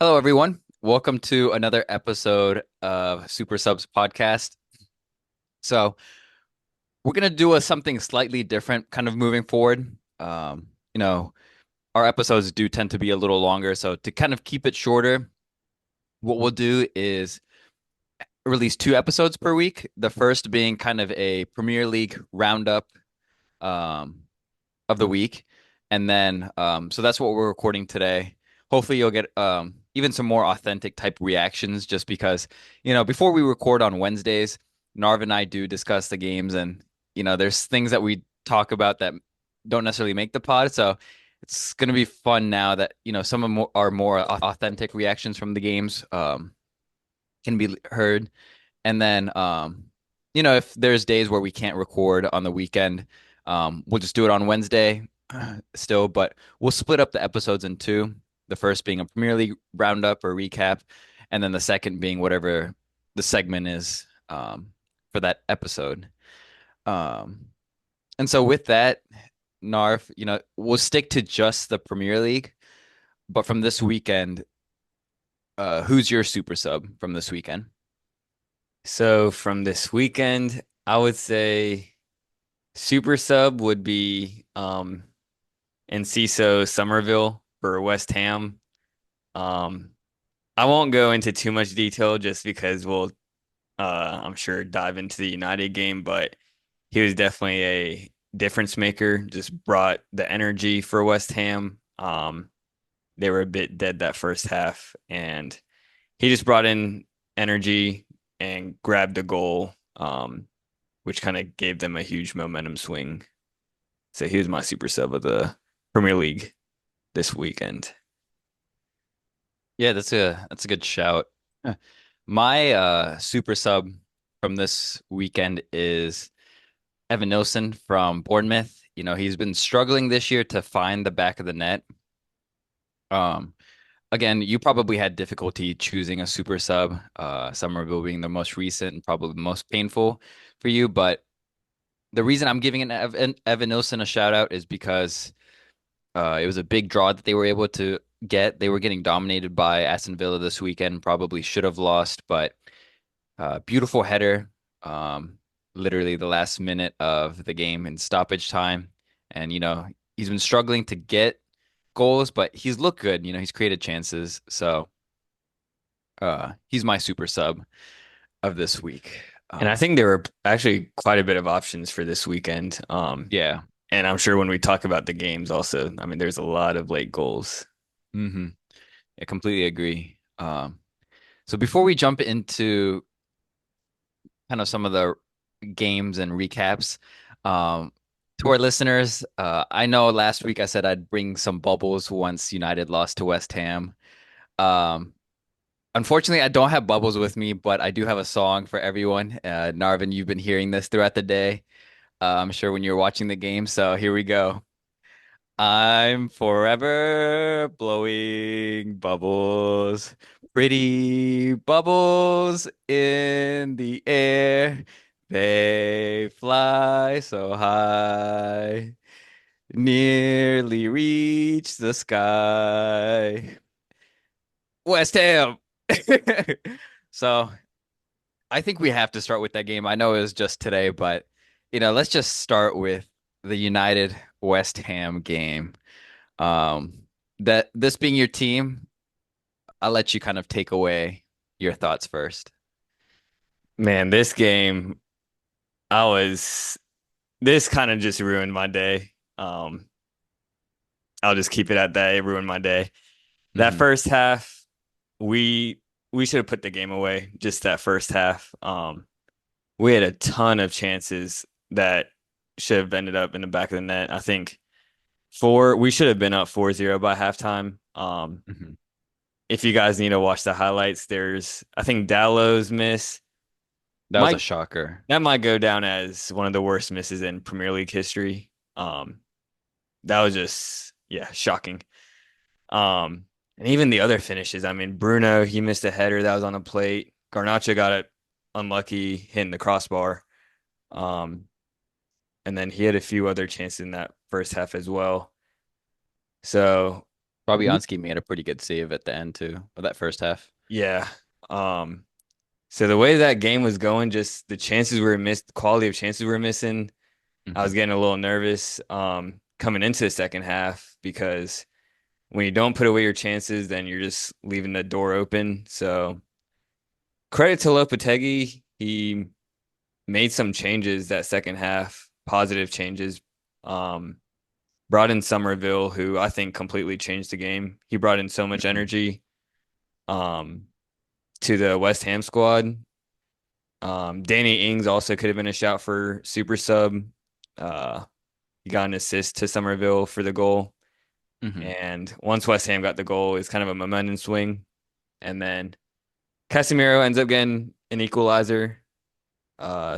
Hello, everyone. Welcome to another episode of Super Subs podcast. So, we're going to do something slightly different kind of moving forward. You know, our episodes do tend to be a little longer. So, to kind of keep it shorter, what we'll do is release two episodes per week. The first being kind of a Premier League roundup um, of the week. And then, so that's what we're recording today. Hopefully, you'll get even some more authentic type reactions just because, before we record on Wednesdays, Narv and I do discuss the games and, there's things that we talk about that don't necessarily make the pod. So it's going to be fun now that, some of our more authentic reactions from the games can be heard. And then, if there's days where we can't record on the weekend, we'll just do it on Wednesday still, but we'll split up the episodes in two. The first being a Premier League roundup or recap, and then the second being whatever the segment is for that episode. Um, and so with that, Narf, we'll stick to just the Premier League, but from this weekend, who's your super sub from this weekend? So from this weekend, I would say super sub would be Enciso Somerville for West Ham. Um I won't go into too much detail just because we'll I'm sure dive into the United game, but he was definitely a difference maker, just brought the energy for West Ham. They were a bit dead that first half and he just brought in energy and grabbed a goal. Which kind of gave them a huge momentum swing. So he was my super sub of the Premier League this weekend. Yeah, that's a good shout. Huh. My super sub from this weekend is Evan Nilsson from Bournemouth. He's been struggling this year to find the back of the net. Um, Again, you probably had difficulty choosing a super sub, Somerville being the most recent and probably the most painful for you. But the reason I'm giving Evan Nilsson a shout out is because it was a big draw that they were able to get. They were getting dominated by Aston Villa this weekend, probably should have lost, but beautiful header, um, literally the last minute of the game in stoppage time. And, he's been struggling to get goals, but he's looked good. He's created chances. So he's my super sub of this week. And I think there were actually quite a bit of options for this weekend. Yeah. And I'm sure when we talk about the games also, I mean, there's a lot of late goals. hmm I completely agree. So before we jump into kind of some of the games and recaps, um, to our listeners, I know last week I said I'd bring some bubbles once United lost to West Ham. Um, Unfortunately, I don't have bubbles with me, but I do have a song for everyone. Narvin, you've been hearing this throughout the day. I'm sure when you're watching the game. So here we go. I'm forever blowing bubbles, pretty bubbles in the air. They fly so high, nearly reach the sky. West Ham. So I think we have to start with that game. I know it was just today, but let's just start with the United West Ham game. That this being your team, I'll let you kind of take away your thoughts first. Man, this game, I was, this kind of just ruined my day. I'll just keep it at that. It ruined my day. That hmm first half, we we should have put the game away just that first half. We had a ton of chances that should have ended up in the back of the net. I think we should have been up 4-0 by halftime. hmm If you guys need to watch the highlights, I think Dallow's miss That was a might shocker. that might go down as one of the worst misses in Premier League history. That was just, yeah, shocking. And even the other finishes. I mean, Bruno, he missed a header that was on a plate. Garnacho got it unlucky hitting the crossbar. Um, and then he had a few other chances in that first half as well. So Fabianski made a pretty good save at the end too of that first half. Yeah. Um, so the way that game was going, just the chances we were missed, the quality of chances we were missing, I was Hmm. getting a little nervous coming into the second half because when you don't put away your chances, then you're just leaving the door open. So credit to Lopetegui, he made some changes that second half, positive changes. Um, Brought in Somerville, who I think completely changed the game. He brought in so much Hmm. energy um, to the West Ham squad. Danny Ings also could have been a shout for super sub. Uh, he got an assist to Somerville for the goal. Hmm. And once West Ham got the goal, it's kind of a momentum swing. And then Casemiro ends up getting an equalizer.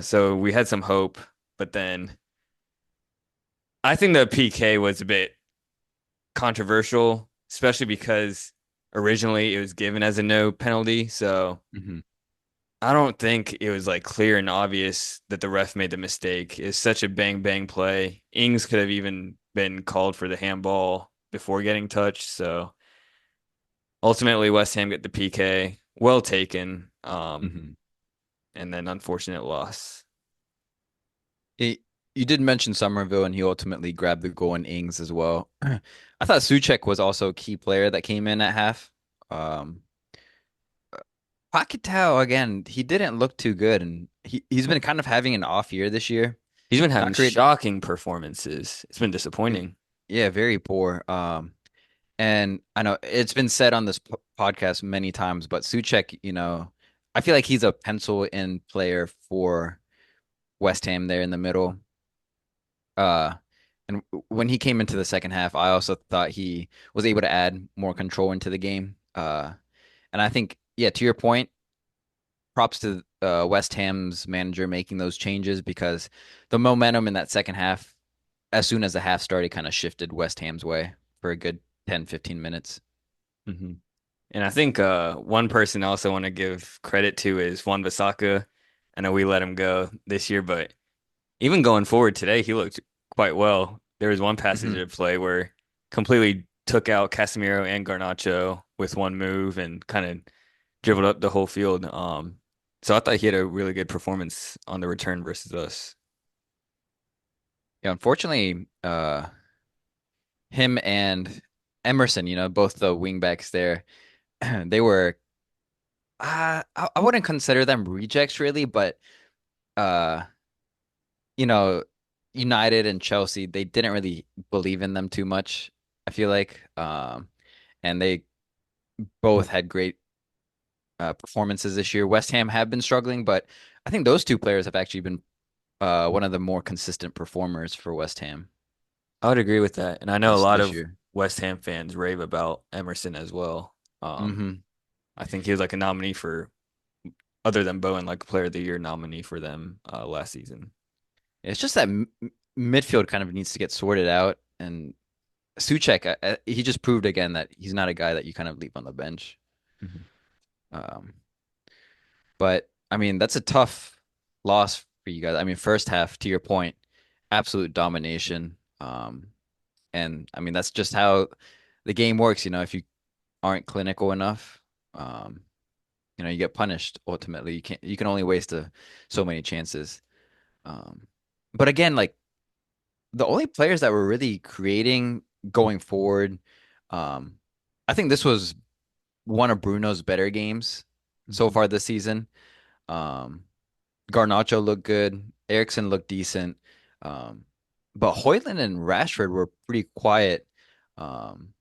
So we had some hope, but then I think the PK was a bit controversial, especially because originally it was given as a no penalty. So Hmm. I don't think it was like clear and obvious that the ref made the mistake. It's such a bang bang play. Ings could have even been called for the handball before getting touched. So ultimately, West Ham get the PK, well taken, Hmm. and then unfortunate loss. You did mention Somerville, and he ultimately grabbed the goal in Ings as well. I thought Suchek was also a key player that came in at half. Um, Paquetá, again, he didn't look too good, and he's been kind of having an off year this yeyear. He's been having Not great. shocking performances. It's been disappointing. Yeah, very poor. And I know it's been said on this podcast many times, but Suchek, I feel like he's a pencil in player for West Ham there in the middle. Uh, and when he came into the second half, I also thought he was able to add more control into the game. And I think, yeah, to your point, props to West Ham's manager making those changes because the momentum in that second half, as soon as the half started, kind of shifted West Ham's way for a good 10, 15 minutes. Hmm. And I think one person I also want to give credit to is Juan Bissaka. I know we let him go this year, but even going forward today, he looked quite well. There was one passage Hmm. of play where completely took out Casemiro and Garnacho with one move and kind of dribbled up the whole field. So I thought he had a really good performance on the return versus us. Yeah, unfortunately, him and Emerson, both the wingbacks there, they were I wouldn't consider them rejects really, but uh, you know, United and Chelsea, they didn't really believe in them too much, I feel like. And they both had great performances this year. West Ham have been struggling, but I think those two players have actually been one of the more consistent performers for West Ham I would agree with that. And I know a lot this of year. West Ham fans rave about Emerson as well. Hmm. I think he was like a nominee for, other than Bowen, like a player of the year nominee for them last season. It's just that midfield kind of needs to get sorted out, and Suchek, he just proved again that he's not a guy that you kind of leave on the bench. Mhm. Um, but I mean, that's a tough loss for you guys. I mean, first half, to your point, absolute domination. And I mean, that's just how the game works. If you aren't clinical enough, um, you get punished ultimately. You can only waste so many chances. Um, but again, like the only players that were really creating going forward, um, I think this was one of Bruno's better games so Mhm. far this season. Um, Garnacho looked good. Eriksson looked decent. Um, but Hoyland and Rashford were pretty quiet. Um,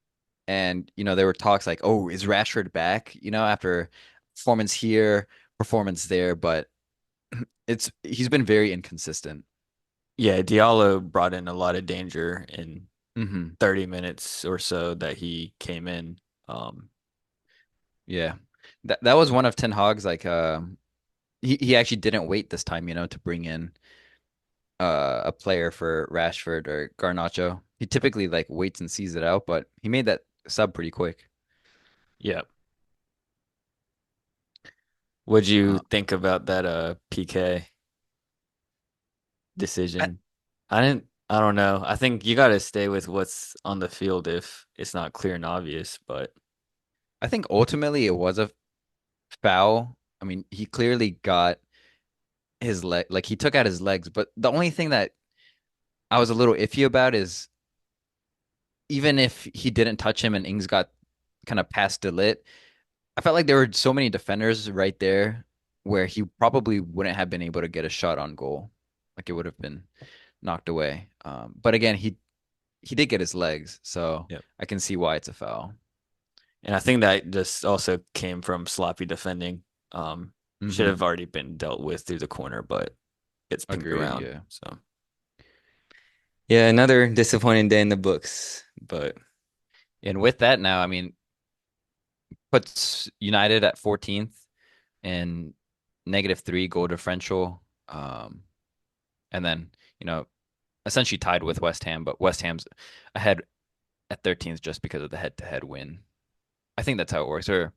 and there were talks like, oh, is Rashford back? After performance here, performance there, but he's been very inconsistent. Yeah, Diallo brought in a lot of danger in Hmm. 30 minutes or so that he came in. Um, Yeah. That was one of Ten Hag's like he actually didn't wait this time, to bring in a player for Rashford or Garnacho. He typically like waits and sees it out, but he made that sub pretty quick. yeah. What'd you Uh, think about that PK I, decision? I didn't. I don't know. I think you got to stay with what's on the field if it's not clear and obvious. But I think ultimately it was a foul. I mean, he clearly got his leg, like he took out his legs. But the only thing that I was a little iffy about is even if he didn't touch him and Ings got kind of past Delit, I felt like there were so many defenders right there where he probably wouldn't have been able to get a shot on goal. Like it would have been knocked away. But again, he did get his legs, so yeah. I can see why it's a foul. And I think that just also came from sloppy defending. Should Hmm. have already been dealt with through the corner, but it's pinged Agreed, around. yeah. So yeah, another disappointing day in the books. But And with that now, I mean, puts United at 14th and -3 goal differential. And then, you know, essentially tied with West Ham, but West Ham's ahead at 13th just because of the head-to-head win. I think that's how it works, or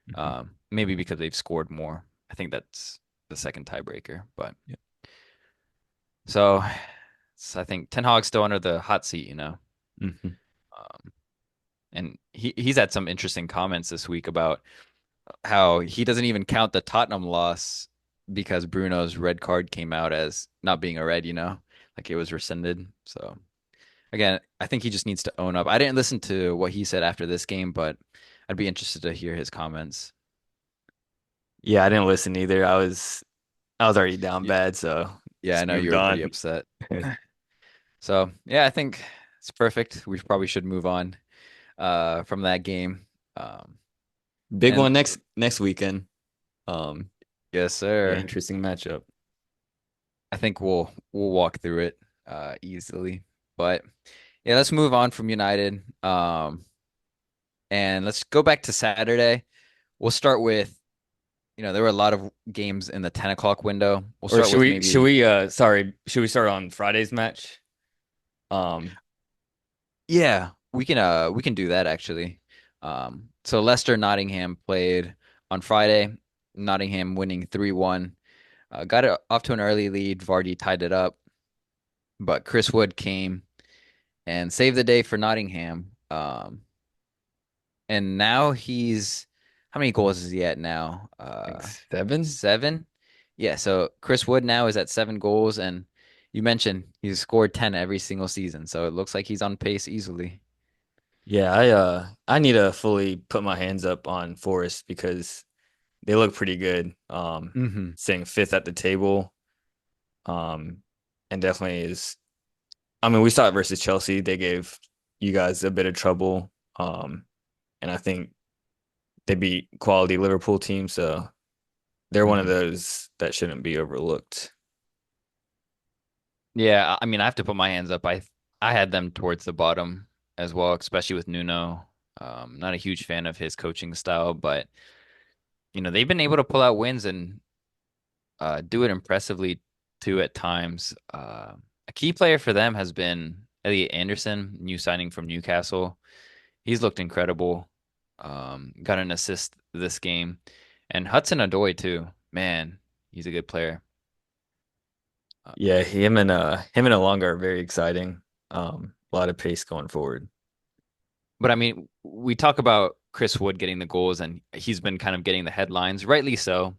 mhm, maybe because they've scored more. I think that's the second tiebreaker. But yeah. so, I think Ten Hag's still under the hot seat, Mhm. um, and he's had some interesting comments this week about how he doesn't even count the Tottenham loss because Bruno's red card came out as not being a red, like it was rescinded. So again, I think he just needs to own up. I didn't listen to what he said after this game, but I'd be interested to hear his comments. Yeah, I didn't listen either. I was already down Yeah, bad, so yeah, I just know you moved were pretty on. upset. So yeah, I think it's perfect. We probably should move on from that game. Um, Big and one next weekend. Um, yes, yeah, sir. interesting matchup. I think we'll walk through it easily. But yeah, let's move on from United. And let's go back to Saturday. We'll start with, there were a lot of games in the 10 o'clock window. We'll Or start should with we should maybe, we sorry, should we start on Friday's match? Um, yeah, we can do that actually. So Leicester Nottingham played on Friday. Nottingham winning 3-1. Got it off to an early lead. Vardy tied it up, but Chris Wood came and saved the day for Nottingham. And now how many goals is he at now? I think 7. 7. Yeah, so Chris Wood now is at 7 goals, and you mentioned he's scored 10 every single season, so it looks like he's on pace easily. Yeah, I need to fully put my hands up on Forest because they look pretty good. Hmm. Sitting fifth at the table. Um, and definitely is. I mean, we saw it versus Chelsea. They gave you guys a bit of trouble. And I think they beat quality Liverpool team, so they're one of Hmm. those that shouldn't be overlooked. Yeah, I mean, I have to put my hands up. I had them towards the bottom as well, especially with Nuno. Not a huge fan of his coaching style, but they've been able to pull out wins and do it impressively too at times. A key player for them has been Elliot Anderson, new signing from Newcastle. He's looked incredible. Got an assist this game, and Hudson-Odoi too. Man, he's a good player. Uh, Yeah, him and Alonga are very exciting. A lot of pace going forward. but I mean, we talk about Chris Wood getting the goals, and he's been kind of getting the headlines, rightly so.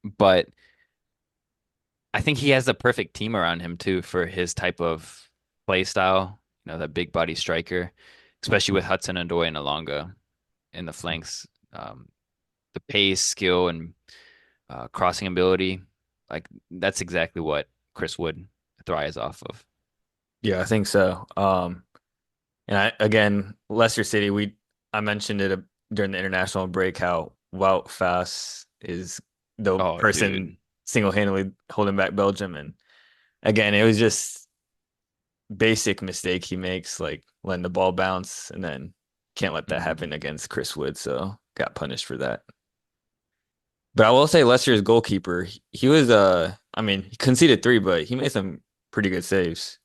But I think he has the perfect team around him too for his type of play style. That big body striker, especially with Hudson-Odoi and Alonga in the flanks. The pace, skill, and crossing ability, like that's exactly what Chris Wood thrives off of. Yeah, I think so. And again, Leicester City, I mentioned it during the international break how Wout Faes is the Oh, person dude. single-handedly holding back Belgium. And again, it was just basic mistake he makes, like letting the ball bounce, and then can't let that Hmm. happen against Chris Wood, so got punished for that. But I will say Leicester's goalkeeper, he was I mean, he conceded 3, but he made some pretty good saves.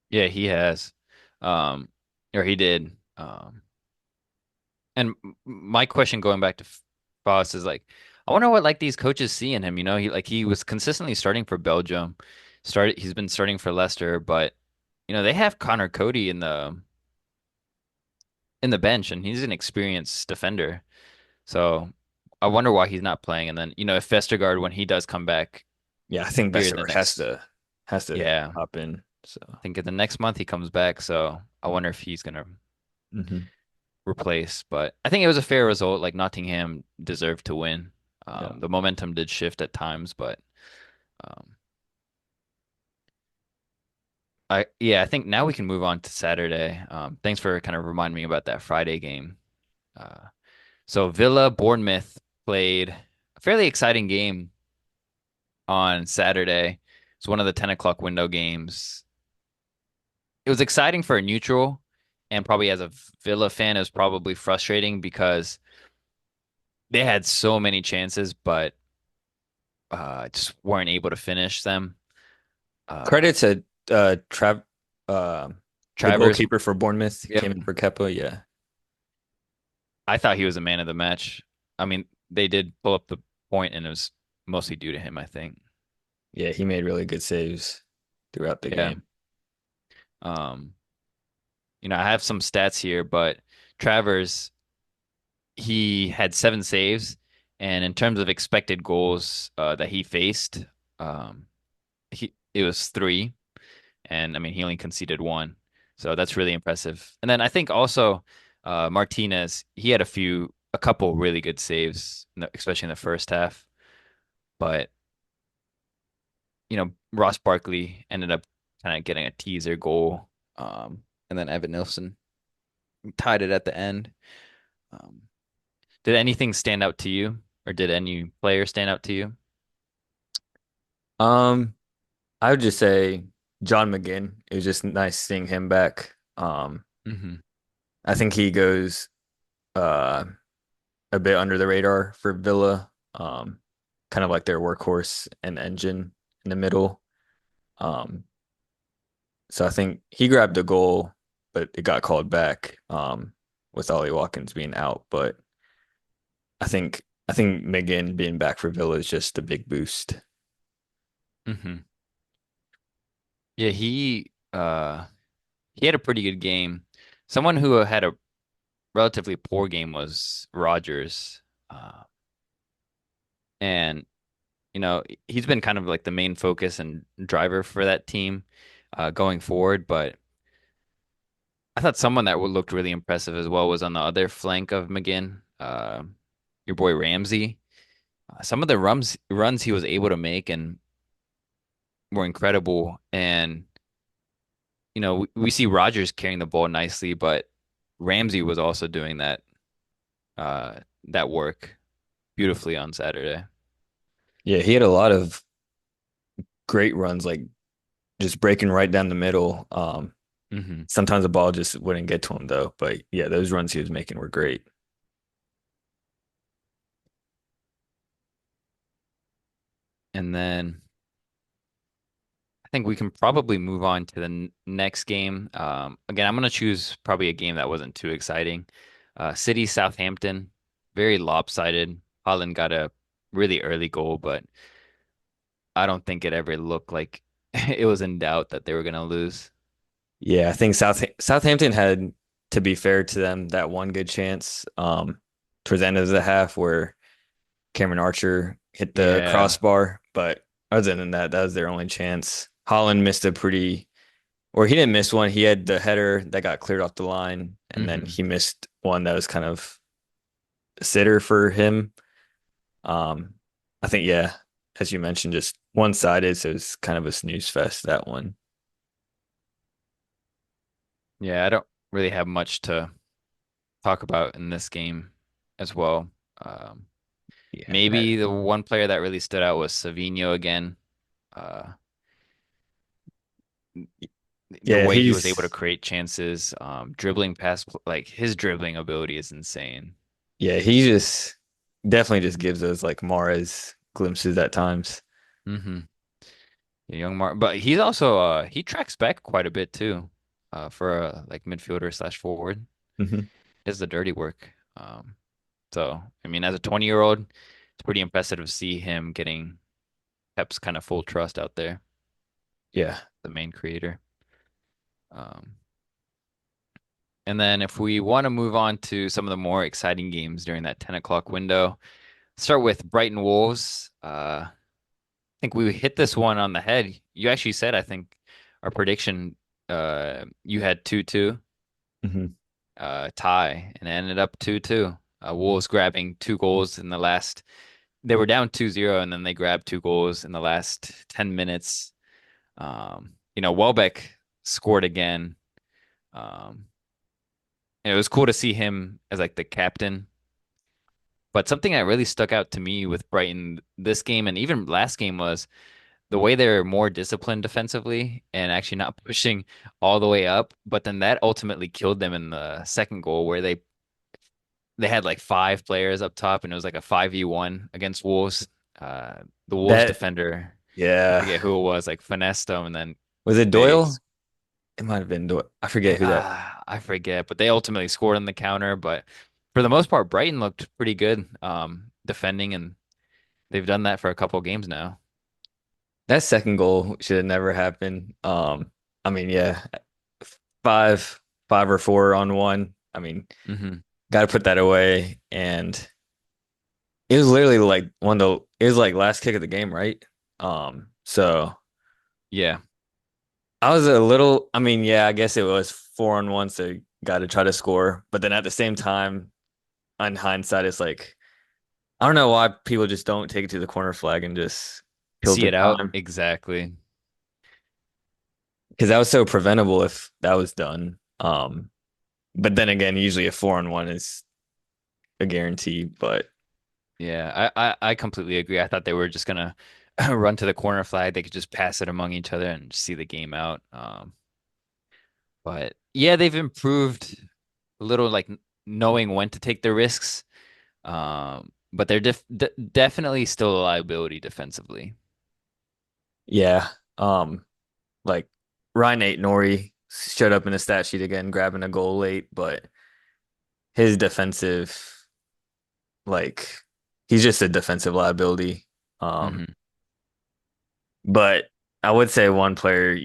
Yeah, he has, um, or he did. And my question going back to Foss is like, I wonder what like these coaches see in him. He was consistently starting for Belgium, started. He's been starting for Leicester, but they have Connor Cody in the bench, and he's an experienced defender. So I wonder why he's not playing. And then if Vestergaard, when he does come back Yeah, I think here in the Vestergaard has next, to yeah, I hop in. So, think in the next month he comes back. So I wonder if he's gonna hmm replace. But I think it was a fair result. Like Nottingham deserved to win. yeah, The momentum did shift at times, but um, I think now we can move on to Saturday. Thanks for kind of reminding me about that Friday game. Uh, so Villa Bournemouth played a fairly exciting game on Saturday. It's one of the 10 o'clock window games. It was exciting for a neutral, and probably as a Villa fan, it was probably frustrating because they had so many chances, but just weren't able to finish them. Uh, credit to Trav, uh, the Travers, goalkeeper for Bournemouth yep, came in for Kepa. Yeah, I thought he was a man of the match. I mean, they did pull up the point, and it was mostly due to him, I think. yeah, he made really good saves throughout the Yeah. game. Um, I have some stats here, but Travers, he had 7 saves, and in terms of expected goals that he faced, um, it was 3, and I mean he only conceded 1, so that's really impressive. And then I think also Martinez, he had a couple really good saves, especially in the first half. But Ross Barkley ended up kind of getting a teaser goal, and then Evan Nilsson tied it at the end. Um, did anything stand out to you, or did any player stand out to you? Um, I would just say John McGinn. It was just nice seeing him back. Hmm. I think he goes uh a bit under the radar for Villa. Kind of like their workhorse and engine in the middle. Um, so I think he grabbed the goal, but it got called back with Ollie Watkins being out. But I think McGinn being back for Villa is just a big boost. Hmm. Yeah, he had a pretty good game. Someone who had a relatively poor game was Rogers. Uh, and he's been kind of like the main focus and driver for that team going forward. But I thought someone that looked really impressive as well was on the other flank of McGinn, your boy Ramsey. Some of the runs he was able to make and were incredible. And we see Rogers carrying the ball nicely, but Ramsey was also doing that work beautifully on Saturday. Yeah, he had a lot of great runs, like just breaking right down the middle. Hmm. Sometimes the ball just wouldn't get to him though. But yeah, those runs he was making were great. And then I think we can probably move on to the next game. Again, I'm going to choose probably a game that wasn't too exciting. City Southampton, very lopsided. Holland got a really early goal, but I don't think it ever looked like it was in doubt that they were going to lose. Yeah, I think Southampton had, to be fair to them, that one good chance towards the end of the half where Cameron Archer hit the Yeah. crossbar. But other than that, that was their only chance. Holland missed a pretty, or he didn't miss one. He had the header that got cleared off the line, and then Hmm. he missed one that was kind of a sitter for him. Um, I think, yeah, as you mentioned, just one-sided, so it's kind of a snooze fest, that one. Yeah, I don't really have much to talk about in this game as well. Um, Yeah. Maybe the one player that really stood out was Savinho again. Uh, the Yeah, way he was able to he's create chances, dribbling past, like his dribbling ability is insane. Yeah, he just definitely just gives us like Mara's glimpses at times. Hmm. Young Mark, but he's also he tracks back quite a bit too, for a like midfielder slash forward. Hmm Does the dirty work. So I mean, as a 20-year-old, it's pretty impressive to see him getting Pep's kind of full trust out there. Yeah. the main creator. Um, and then if we want to move on to some of the more exciting games during that 10 o'clock window, start with Brighton Wolves. I think we hit this one on the head. You actually said, I think, our prediction, you had 2-2 Hmm. tie, and it ended up 2-2. Wolves grabbing two goals in the last, they were down 2-0, and then they grabbed two goals in the last 10 minutes. Welbeck scored again. Um, and it was cool to see him as like the captain. But something that really stuck out to me with Brighton this game and even last game was the way they're more disciplined defensively and actually not pushing all the way up. But then that ultimately killed them in the second goal where they had like five players up top and it was like a 5v1 against Wolves. The Wolves That, defender, I yeah. forget who it was, like finessed them and then Was it they Doyle? It might have been Doyle. I forget who that. I forget, but they ultimately scored on the counter. But for the most part, Brighton looked pretty good defending, and they've done that for a couple games now. That second goal should have never happened. I mean, yeah, five, five or four on one. I mean, Hmm. got to put that away. And it was literally like it was like last kick of the game, right? So Yeah, I was a little, I mean, yeah, I guess it was 4-on-1, so got to try to score. But then at the same time, on hindsight, it's like, I don't know why people just don't take it to the corner flag and just kill see the it out time. exactly. Because that was so preventable if that was done. But then again, usually a 4-on-1 is a guarantee. But Yeah, I completely agree. I thought they were just gonna run to the corner flag. They could just pass it among each other and see the game out. But yeah, they've improved a little, like knowing when to take the risks. But they're definitely still a liability defensively. yeah, like Ryan Nori showed up in the stat sheet again, grabbing a goal late, but his defensive, like, he's just a defensive liability. Um, Hmm. but I would say one player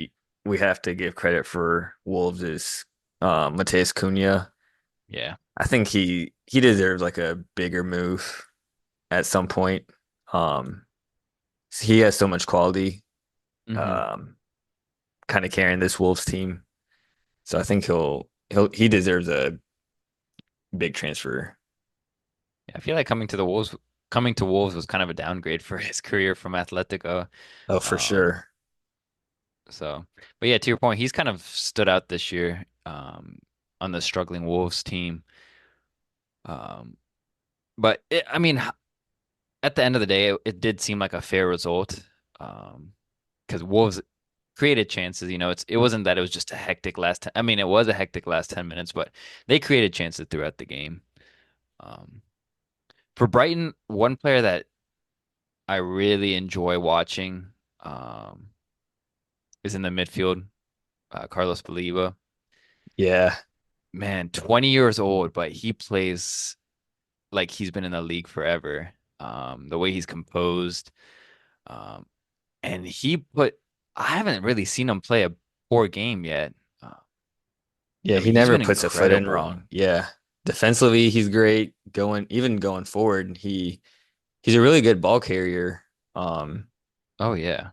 we have to give credit for Wolves is Mateus Cunha. Yeah. I think he deserves like a bigger move at some point. Um, he has so much quality, Hmm. um, kind of carrying this Wolves team. So I think he deserves a big transfer. Yeah, I feel like coming to Wolves was kind of a downgrade for his career from Atletico. Oh, for Um, sure. but yeah, to your point, he's kind of stood out this year on the struggling Wolves team. Um, but I mean, at the end of the day, it did seem like a fair result. Um, because Wolves created chances. It wasn't that it was just a hectic last. I mean, it was a hectic last 10 minutes, but they created chances throughout the game. Um, for Brighton, one player that I really enjoy watching um, is in the midfield, Carlos Baliba. Yeah. Man, 20 years old, but he plays like he's been in the league forever. The way he's composed, um, and I haven't really seen him play a poor game yet. Uh, Yeah, I he mean, he's never been puts a foot in incredible. wrong. Yeah. Defensively, he's great. Even going forward, he's a really good ball carrier. Um, Oh yeah,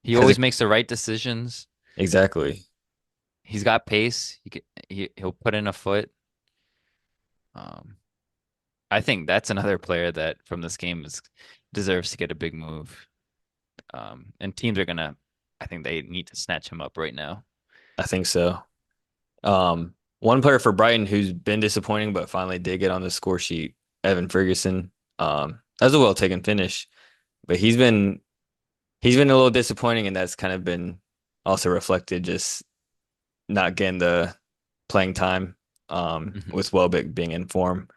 he has a always makes the right decisions. exactly. He's got pace. He'll put in a foot. Um, I think that's another player that from this game deserves to get a big move. And teams are gonna, I think they need to snatch him up right now. I think so. One player for Brighton who's been disappointing but finally did get on the score sheet, Evan Ferguson. That was a well taken finish, but he's been a little disappointing, and that's kind of been also reflected just not getting the playing time. Hmm. With Welbeck being in form,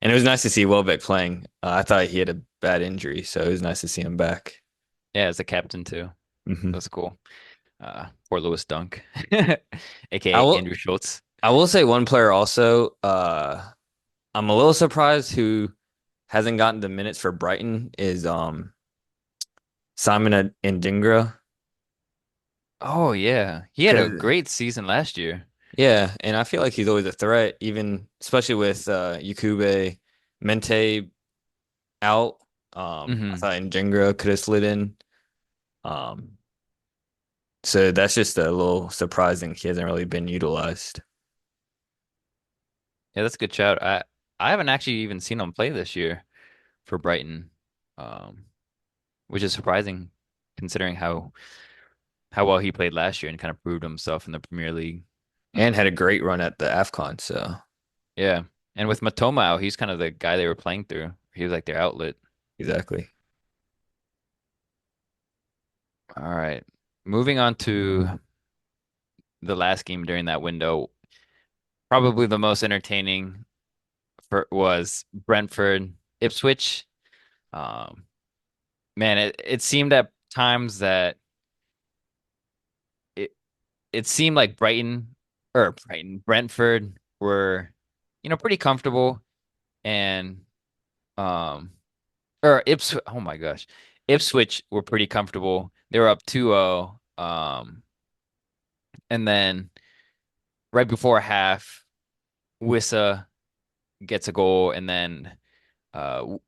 and it was nice to see Welbeck playing. I thought he had a bad injury, so it was nice to see him back. Yeah, as a captain too. Hmm. That's cool. Poor Lewis Dunk, I aka will Andrew Schultz. I will say one player also. I'm a little surprised who hasn't gotten the minutes for Brighton is Simon Ndingra. Oh yeah. He had a 'Cause great season last year. yeah, and I feel like he's always a threat, even especially with Yukube Mente out. I Hmm. thought Njenga could have slid in. Um, so that's just a little surprising. He hasn't really been utilized. Yeah, that's a good shout. I haven't actually even seen him play this year for Brighton. Um, which is surprising considering how well he played last year and kind of proved himself in the Premier League. And had a great run at the AFCON, so Yeah. And with Matoma out, he's kind of the guy they were playing through. He was like their outlet. exactly. All right. Moving on to the last game during that window, probably the most entertaining was Brentford Ipswich. Um, man, it seemed at times that it it seemed like Brentford were, pretty comfortable and um or Ipswich, oh my gosh. Ipswich were pretty comfortable. They were up 2-0. And then right before half, Wissa gets a goal, and then uh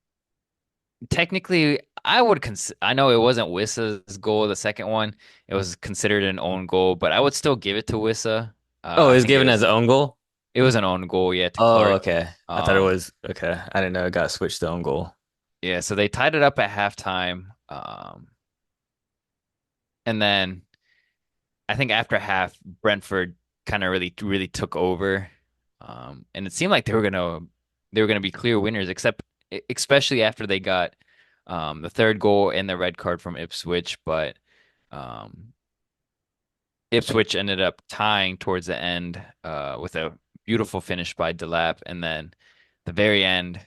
technically I know it wasn't Wissa's goal, the second one. It was considered an own goal, but I would still give it to Wissa. Oh, it I was think given as an own goal? it was an own goal, yeah, to Oh, Clark. okay. I thought it Um was okay. I didn't know it got switched to own goal. yeah, so they tied it up at halftime. And then I think after half, Brentford kind of really, really took over. And it seemed like they were gonna be clear winners, especially after they got the third goal and the red card from Ipswich. But um, Ipswich ended up tying towards the end with a beautiful finish by Delap, and then the very end,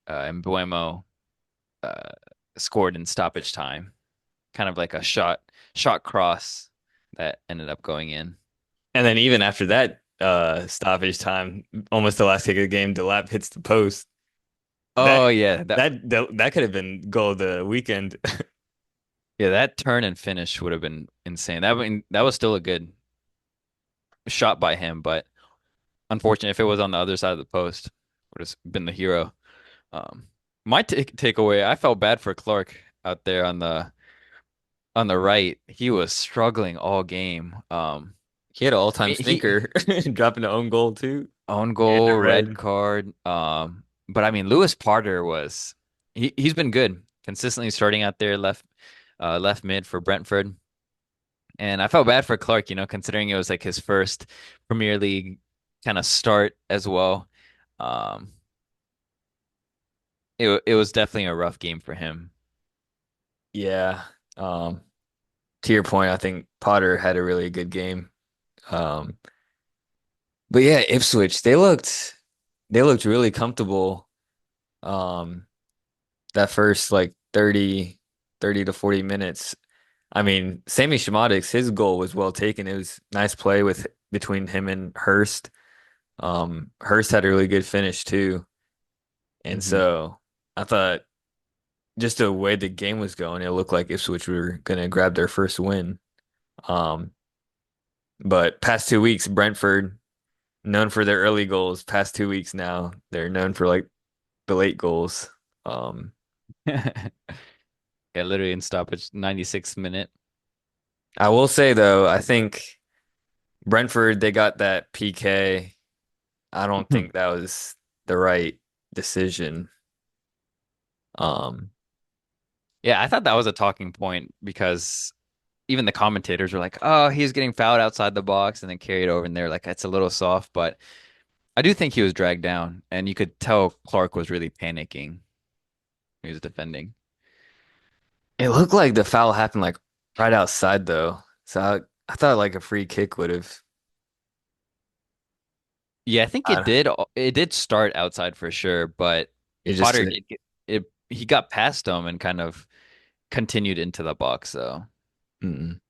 Mbuemo uh, scored in stoppage time, kind of like a shot cross that ended up going in. And then even after that stoppage time, almost the last kick of the game, Delap hits the post. That Oh yeah, that could have been goal of the weekend. that turn and finish would have been insane. That was still a good shot by him, but unfortunate if it was on the other side of the post, would have been the hero. Um, my takeaway, I felt bad for Clark out there on the right. He was struggling all game. He had an I all-time mean, he stinker, dropping an own goal too, own and goal, a red red. card. But I mean, Lewis Potter he's been good, consistently starting out there left mid for Brentford. And I felt bad for Clark, considering it was like his first Premier League kind of start as well. Um, it was definitely a rough game for him. Yeah. Um, to your point, I think Potter had a really good game. Um, but yeah, Ipswich, they looked really comfortable. Um, that first like 30 to 40 minutes. I mean, Sammy Shimadic, his goal was well taken. It was nice play with between him and Hurst. Hurst had a really good finish too. And Hmm. so I thought just the way the game was going, it looked like Ipswich were gonna grab their first win. Um, but past 2 weeks, Brentford, known for their early goals, past 2 weeks now, they're known for like the late goals. Um, Yeah, literally in stoppage, 96th minute. I will say though, I think Brentford, they got that PK. I don't think that was the right decision. Um, Yeah, I thought that was a talking point because even the commentators were like, "Oh, he's getting fouled outside the box and then carried over," and they're like, "It's a little soft," but I do think he was dragged down, and you could tell Clark was really panicking. He was defending. it looked like the foul happened like right outside though. So I thought like a free kick would have. Yeah, I think it Uh, did. It did start outside for sure, but it just Potter did get it. He got past him and kind of continued into the box. So mm.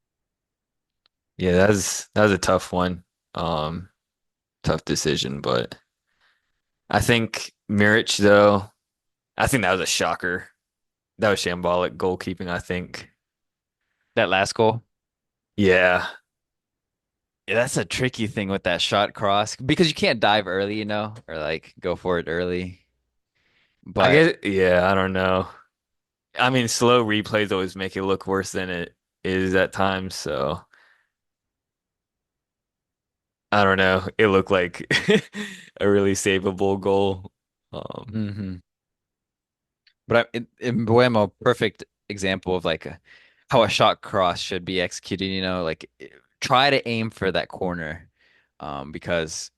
Yeah, that was a tough one. Um, Tough decision, but I think Mirich though, I think that was a shocker. That was shambolic goalkeeping, I think. that last goal. Yeah. Yeah, that's a tricky thing with that shot cross because you can't dive early, or like go for it early. I But guess, yeah, I don't know. I mean, slow replays always make it look worse than it is at times, so I don't know. It looked like a really savable goal. Um, mhm. But in Buemo, perfect example of like how a shot cross should be executed, like try to aim for that corner, because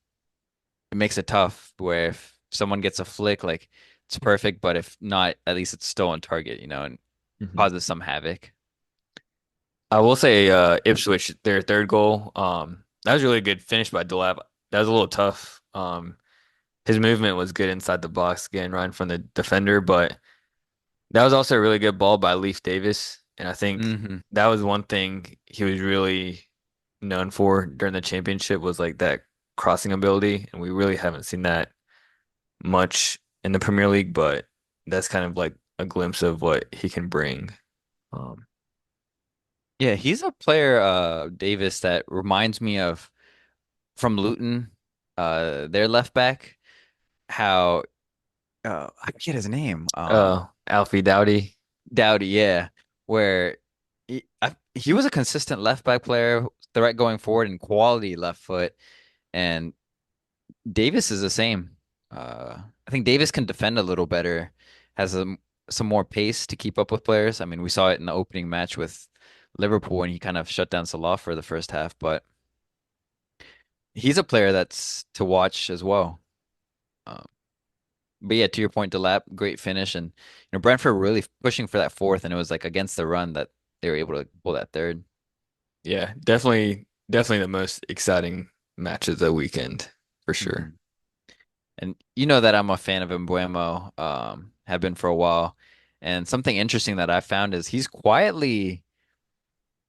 it makes it tough where if someone gets a flick, like it's perfect, but if not, at least it's still on target, and mhm. causes some havoc. I will say Ipswich, their third goal, that was really good finish by Delap. That was a little tough. His movement was good inside the box, getting right from the defender, but that was also a really good ball by Leif Davis. And I think Hmm. that was one thing he was really known for during the championship was like that crossing ability. And we really haven't seen that much in the Premier League, but that's kind of like a glimpse of what he can bring. Um, Yeah, he's a player, Davis, that reminds me of from Luton, their left back, how I forget his name. Alfie Doughty. Dowdy, yeah, where he was a consistent left back player, threat going forward and quality left foot, and Davis is the same. I think Davis can defend a little better, has some more pace to keep up with players. I mean, we saw it in the opening match with Liverpool when he kind of shut down Salah for the first half, but he's a player that's to watch as well. Um, but yeah, to your point, Delap, great finish, and Brentford really pushing for that fourth, and it was like against the run that they were able to pull that third. Yeah, definitely the most exciting match of the weekend for sure. Hmm. And you know that I'm a fan of Embuemo, have been for a while. And something interesting that I found is he's quietly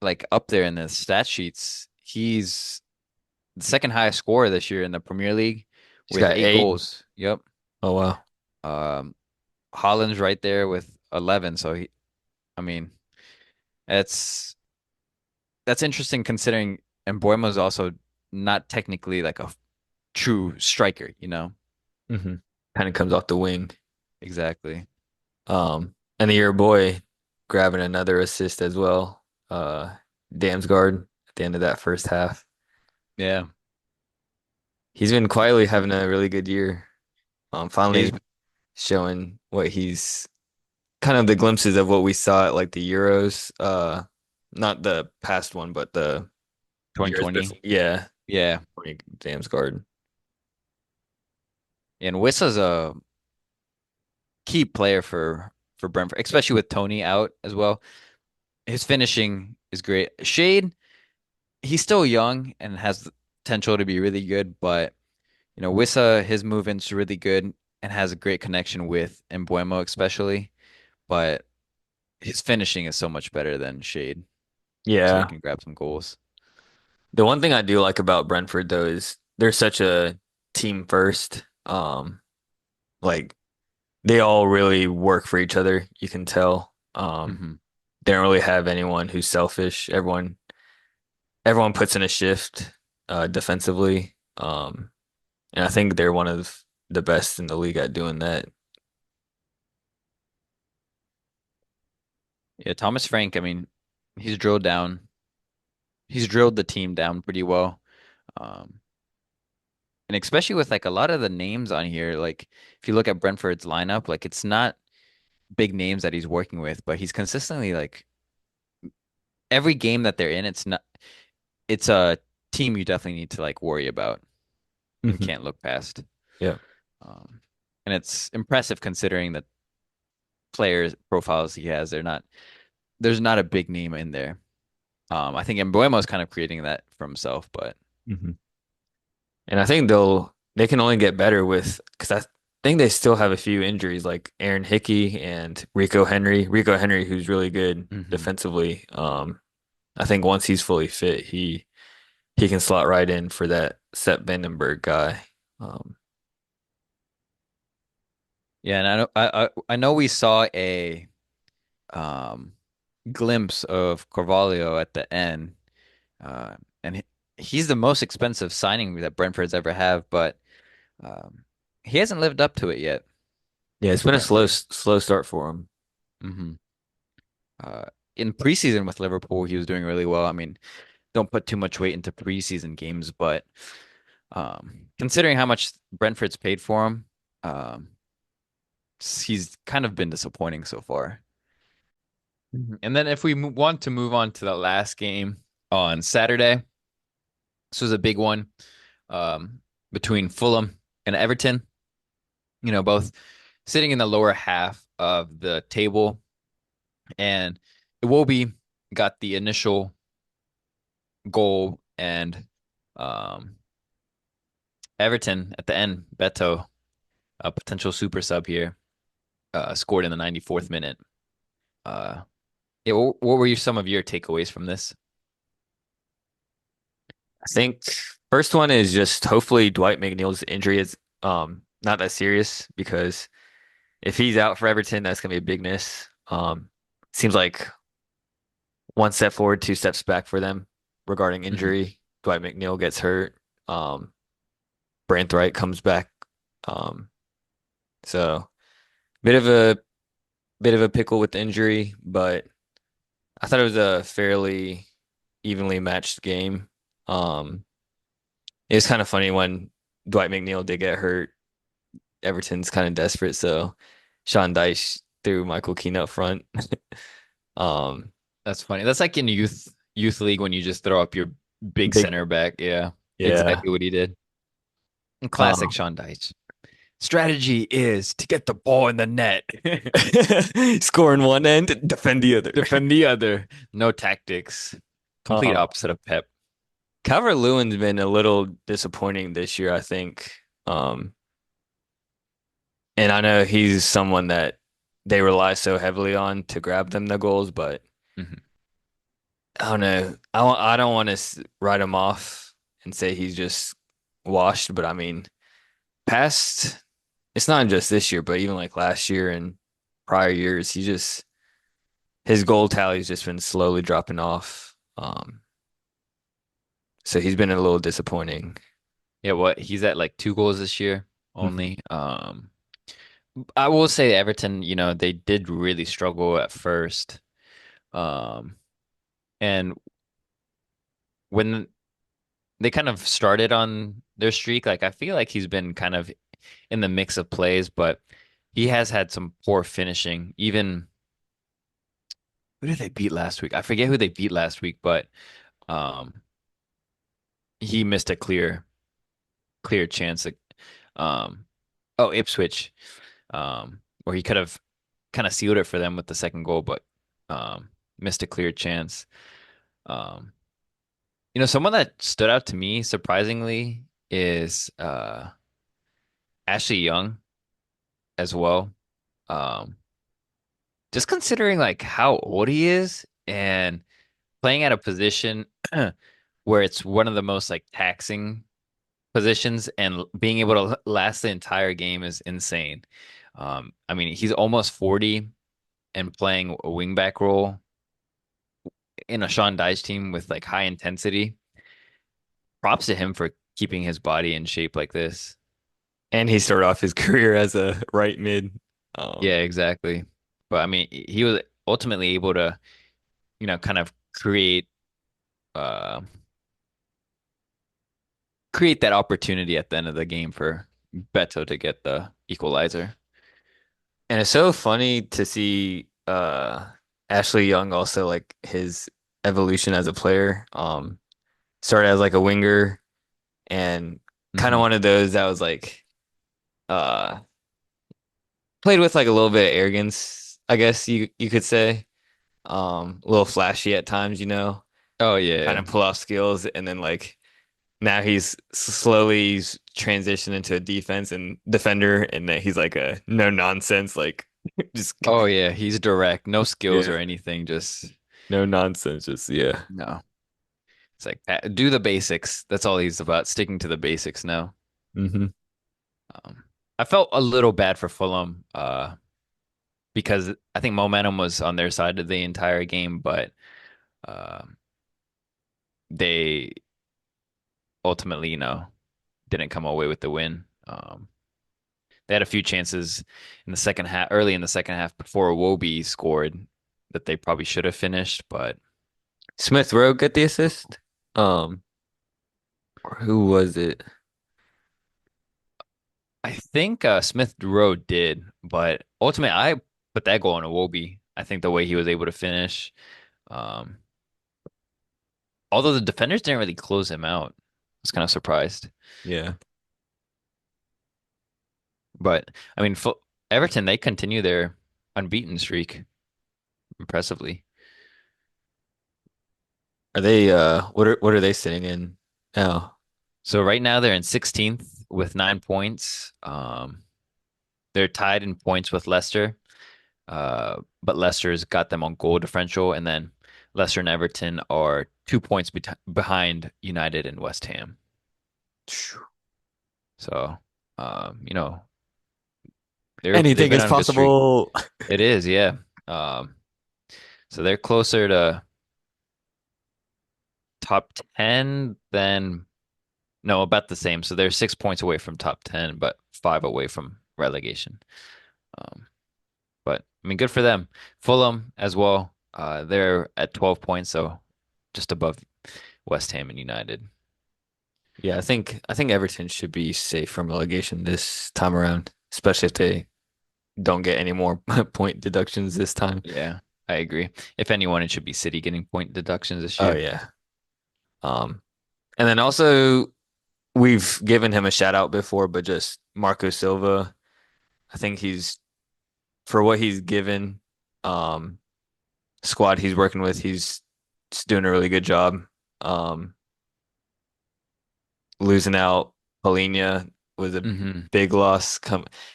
like up there in the stat sheets. He's the second highest scorer this year in the Premier League He's with got 8 8. goals. Yep. Oh wow. Um, Holland's right there with 11. So I mean, it's that's interesting considering Embuemo's also not technically like a true striker. Hmm. Kind of comes off the wing. Exactly. And the year boy grabbing another assist as well. Damsgaard at the end of that first half. Yeah. He's been quietly having a really good year. He's Finally showing what he's kind of the glimpses of what we saw at like the Euros. Not the past one, but the years before. 2020. Yeah, Yeah. Damsgaard. And Wissa's a key player for Brentford, especially with Tony out as well. His finishing is great. Shade, he's still young and has the potential to be really good, but Wissa, his movement's really good and has a great connection with Embuemo especially, but his finishing is so much better than Shade, so he Yeah. can grab some goals. The one thing I do like about Brentford though is they're such a team first. Like they all really work for each other. You can tell. Hmm. They don't really have anyone who's selfish. Everyone puts in a shift defensively. And I think they're one of the best in the league at doing that. Yeah, Thomas Frank, I mean, he's drilled down, he's drilled the team down pretty well. Um, And especially with like a lot of the names on here, like if you look at Brentford's lineup, like it's not big names that he's working with, but he's consistently like every game that they're in, it's a team you definitely need to like worry about and Hmm. can't look past. Yeah. Um, and it's impressive considering the players profiles he has. There's not a big name in there. I think Embuemo is kind of creating that for himself, but Hmm. And I think they can only get better with because I think they still have a few injuries like Aaron Hickey and Rico Henry. Rico Henry, who's really good mhm. defensively. I think once he's fully fit, he can slot right in for that Sepp Vandenberg guy. Um, Yeah, and I know we saw a um glimpse of Carvalho at the end. And he's the most expensive signing that Brentford's ever have, but um, he hasn't lived up to it yet Yeah, it's for been a Brentford. slow start for him. hmm Uh, in preseason with Liverpool, he was doing really well. I mean, don't put too much weight into preseason games, but considering how much Brentford's paid for him, um, he's kind of been disappointing so far. And then if we want to move on to the last game on Saturday, this was a big one um, between Fulham and Everton. Both sitting in the lower half of the table, and Iwobi got the initial goal, and um, Everton at the end, Beto, a potential super sub here, scored in the 94th minute. Uh, yeah, what were some of your takeaways from this? I think first one is just hopefully Dwight McNeil's injury is not that serious because if he's out for Everton, that's gonna be a big miss. Seems like one step forward, two steps back for them regarding hmm injury. Dwight McNeil gets hurt. Um, Brand comes back. Um, so bit of a bit of a pickle with the injury, but I thought it was a fairly evenly matched game. Um, it was kind of funny when Dwight McNeil did get hurt. Everton's kind of desperate, so Sean Dyche threw Michael Keane up front. Um, That's funny. That's like in youth league when you just throw up your big big, center back. Yeah, yeah. exactly what he did. And classic Um, Sean Dyche. Strategy is to get the ball in the net. score in one end, defend the other. Defend the other. No tactics. Complete Um, opposite of Pep. Calvert-Lewin's been a little disappointing this year, I think. And I know he's someone that they rely so heavily on to grab them the goals, but Mhm. I don't know. I don't want to write him off and say he's just washed, but I mean, past it's not just this year, but even like last year and prior years, his goal tally's just been slowly dropping off. So he's been a little disappointing. Yeah, what he's at like 2 goals this year Mhm. only. I will say Everton, they did really struggle at first. Um, and when they kind of started on their streak, like I feel like he's been kind of in the mix of plays, but he has had some poor finishing. Even who did they beat last week? I forget who they beat last week, but um, he missed a clear chance. Um, oh, Ipswich, where he could have kind of sealed it for them with the second goal, but missed a clear chance. Um, someone that stood out to me surprisingly is Ashley Young as well. Um, just considering like how old he is and playing at a position where it's one of the most like taxing positions and being able to last the entire game is insane. I mean, he's almost 40 and playing a wingback role in a Sean Dyche team with like high intensity. Props to him for keeping his body in shape like this. And he started off his career as a right mid. Yeah, Um, exactly. But I mean, he was ultimately able to, kind of uh create that opportunity at the end of the game for Beto to get the equalizer. and it's so funny to see Ashley Young also like his evolution as a player. Started as like a winger and kind of hmm one of those that was like uh played with like a little bit of arrogance, I guess you could say. A little flashy at times, Oh kind yeah. of pull off skills, and then like now he's slowly transitioned into a defense and defender, and that he's like a no nonsense, like just Oh yeah. He's direct, no skills yeah, or anything. Just no nonsense, just yeah. no. It's like do the basics. That's all he's about. Sticking to the basics now. Hmm. I felt a little bad for Fulham, because I think momentum was on their side of the entire game, but uh, they ultimately, didn't come away with the win. They had a few chances in the second half, early in the second half, before Iwobi scored that they probably should have finished, but Smith Rowe get the assist? Um, or who was it? I think Smith Rowe did. But ultimately, I put that goal on Iwobi. I think the way he was able to finish, um, although the defenders didn't really close him out, I was kind of surprised. Yeah. But I mean, Everton, they continue their unbeaten streak impressively. Are they what are they sitting in now? So right now they're in 16th with 9 points. They're tied in points with Leicester, but Leicester's got them on goal differential, and then Leicester and Everton are 2 points behind United and West Ham. So, you know, they've Anything been is on a good streak. possible. It is, yeah. Um, so they're closer to top 10 than no, about the same. So they're 6 points away from top 10, but five away from relegation. Um, but I mean, good for them. Fulham as well. They're at 12 points, so just above West Ham and United. Yeah, I think Everton should be safe from relegation this time around, especially if they don't get any more point deductions this time. Yeah, I agree. If anyone, it should be City getting point deductions this Oh year. yeah. Um, and then also we've given him a shout out before, but just Marco Silva, I think he's for what he's given, um, squad he's working with, he's just doing a really good job. Um, Losing out Polina was a Hmm. big loss.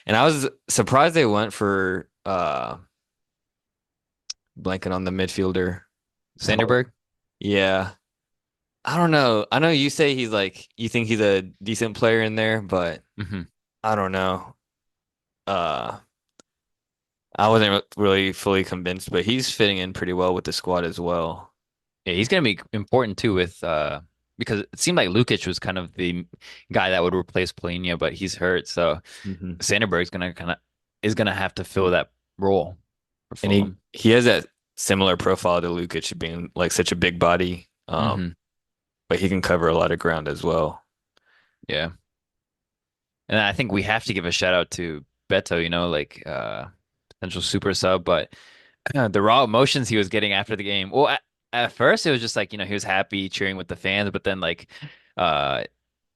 And I was surprised they went for blanking on the midfielder. Hell, Sanderberg? yeah. I don't know. I know you say he's like you think he's a decent player in there, but Hmm. I don't know. Uh, I wasn't really fully convinced, but he's fitting in pretty well with the squad as well. Yeah, he's going to be important too with because it seemed like Lukic was kind of the guy that would replace Polina, but he's hurt, so Hmm. Sanderberg's gonna have to fill that role for And he Fulham. he has that similar profile to Lukic being like such a big body, Hmm. but he can cover a lot of ground as well. Yeah. And I think we have to give a shout out to Beto, like potential super sub, but the raw emotions he was getting after the game. Well, at first it was just like, he was happy cheering with the fans, but then like uh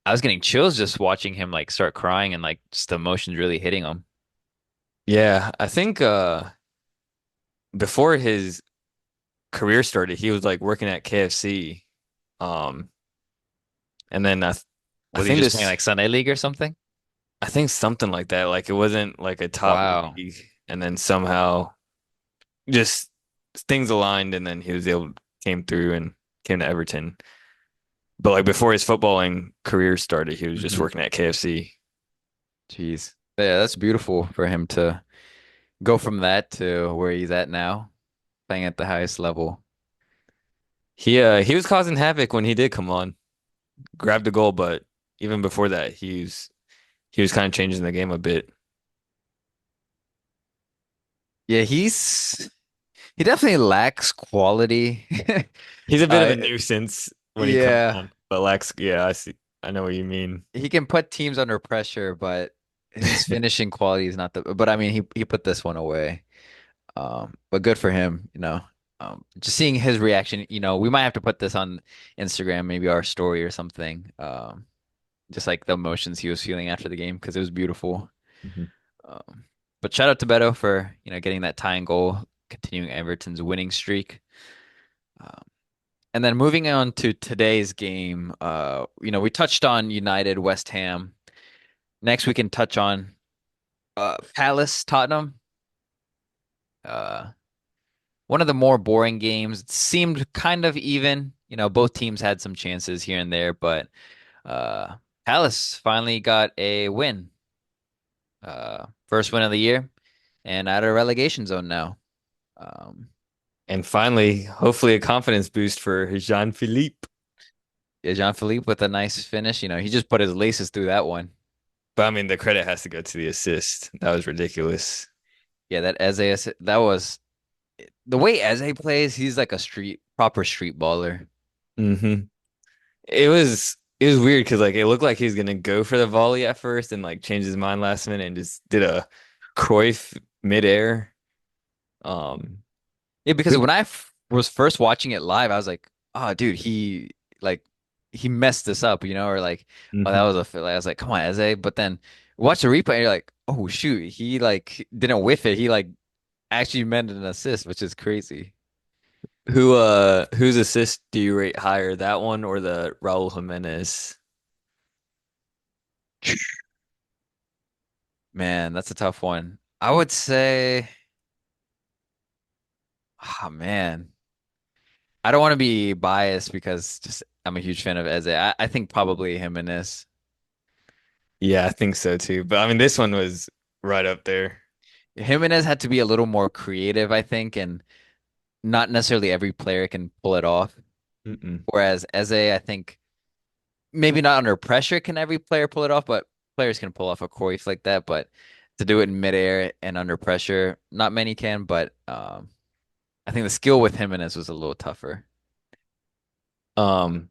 I was getting chills just watching him like start crying and like just the emotions really hitting him. Yeah, I think before his career started, he was like working at KFC. Um, and then I Was he think just playing this like Sunday League or something? I think something like that. Like it wasn't like a top Wow. league, and then somehow just things aligned, and then he was able came through and came to Everton. But like before his footballing career started, he was just Hmm. working at KFC. Jeez. Yeah, that's beautiful for him to go from that to where he's at now, playing at the highest level. He was causing havoc when he did come on, grabbed a goal, but even before that, he was kind of changing the game a bit. Yeah, he definitely lacks quality. He's a bit of Uh, a nuisance when he comes yeah, on, but Lax, yeah, I see. I know what you mean. he can put teams under pressure, but his finishing quality is not the. But I mean, he put this one away. But good for him, just seeing his reaction. We might have to put this on Instagram, maybe our story or something. Just like the emotions he was feeling after the game because it was beautiful. Mhm. Um, but shout out to Beto for getting that tying goal, continuing Everton's winning streak. Um, and then moving on to today's game, we touched on United, West Ham. Next, we can touch on Palace, Tottenham. Uh, One of the more boring games. It seemed kind of even. Both teams had some chances here and there, but uh, Palace finally got a win. First win of the year, and out of relegation zone now. Um, And finally, hopefully, a confidence boost for Jean-Philippe. Yeah, Jean-Philippe with a nice finish. He just put his laces through that one. But I mean, the credit has to go to the assist. That was ridiculous. Yeah, that Eze, that was the way Eze plays. He's like a proper street baller. hmm it was weird because like it looked like he was gonna go for the volley at first and like change his mind last minute and just did a Cruyff midair. Um, Yeah, because when I was first watching it live, I was like, "Oh, dude, like he messed this up," or like, "Oh, that mhm. was a like, I was like, "Come on, Eze." But then watch the replay, and you're like, "Oh shoot, he like didn't whiff it. He like actually meant an assist, which is crazy." Whose assist do you rate higher, that one or the Raul Jimenez? Man, that's a tough one. I would say, oh man, I don't want to be biased because just I'm a huge fan of Eze. I think probably him and this. Yeah, I think so too. But I mean, this one was right up there. Jimenez had to be a little more creative, I think, and not necessarily every player can pull it off. Mm-mm. Whereas Eze, I think maybe not under pressure can every player pull it off, but players can pull off a Cruyff like that. But to do it in midair and under pressure, not many can. But I think the skill with Jimenez was a little tougher. Um,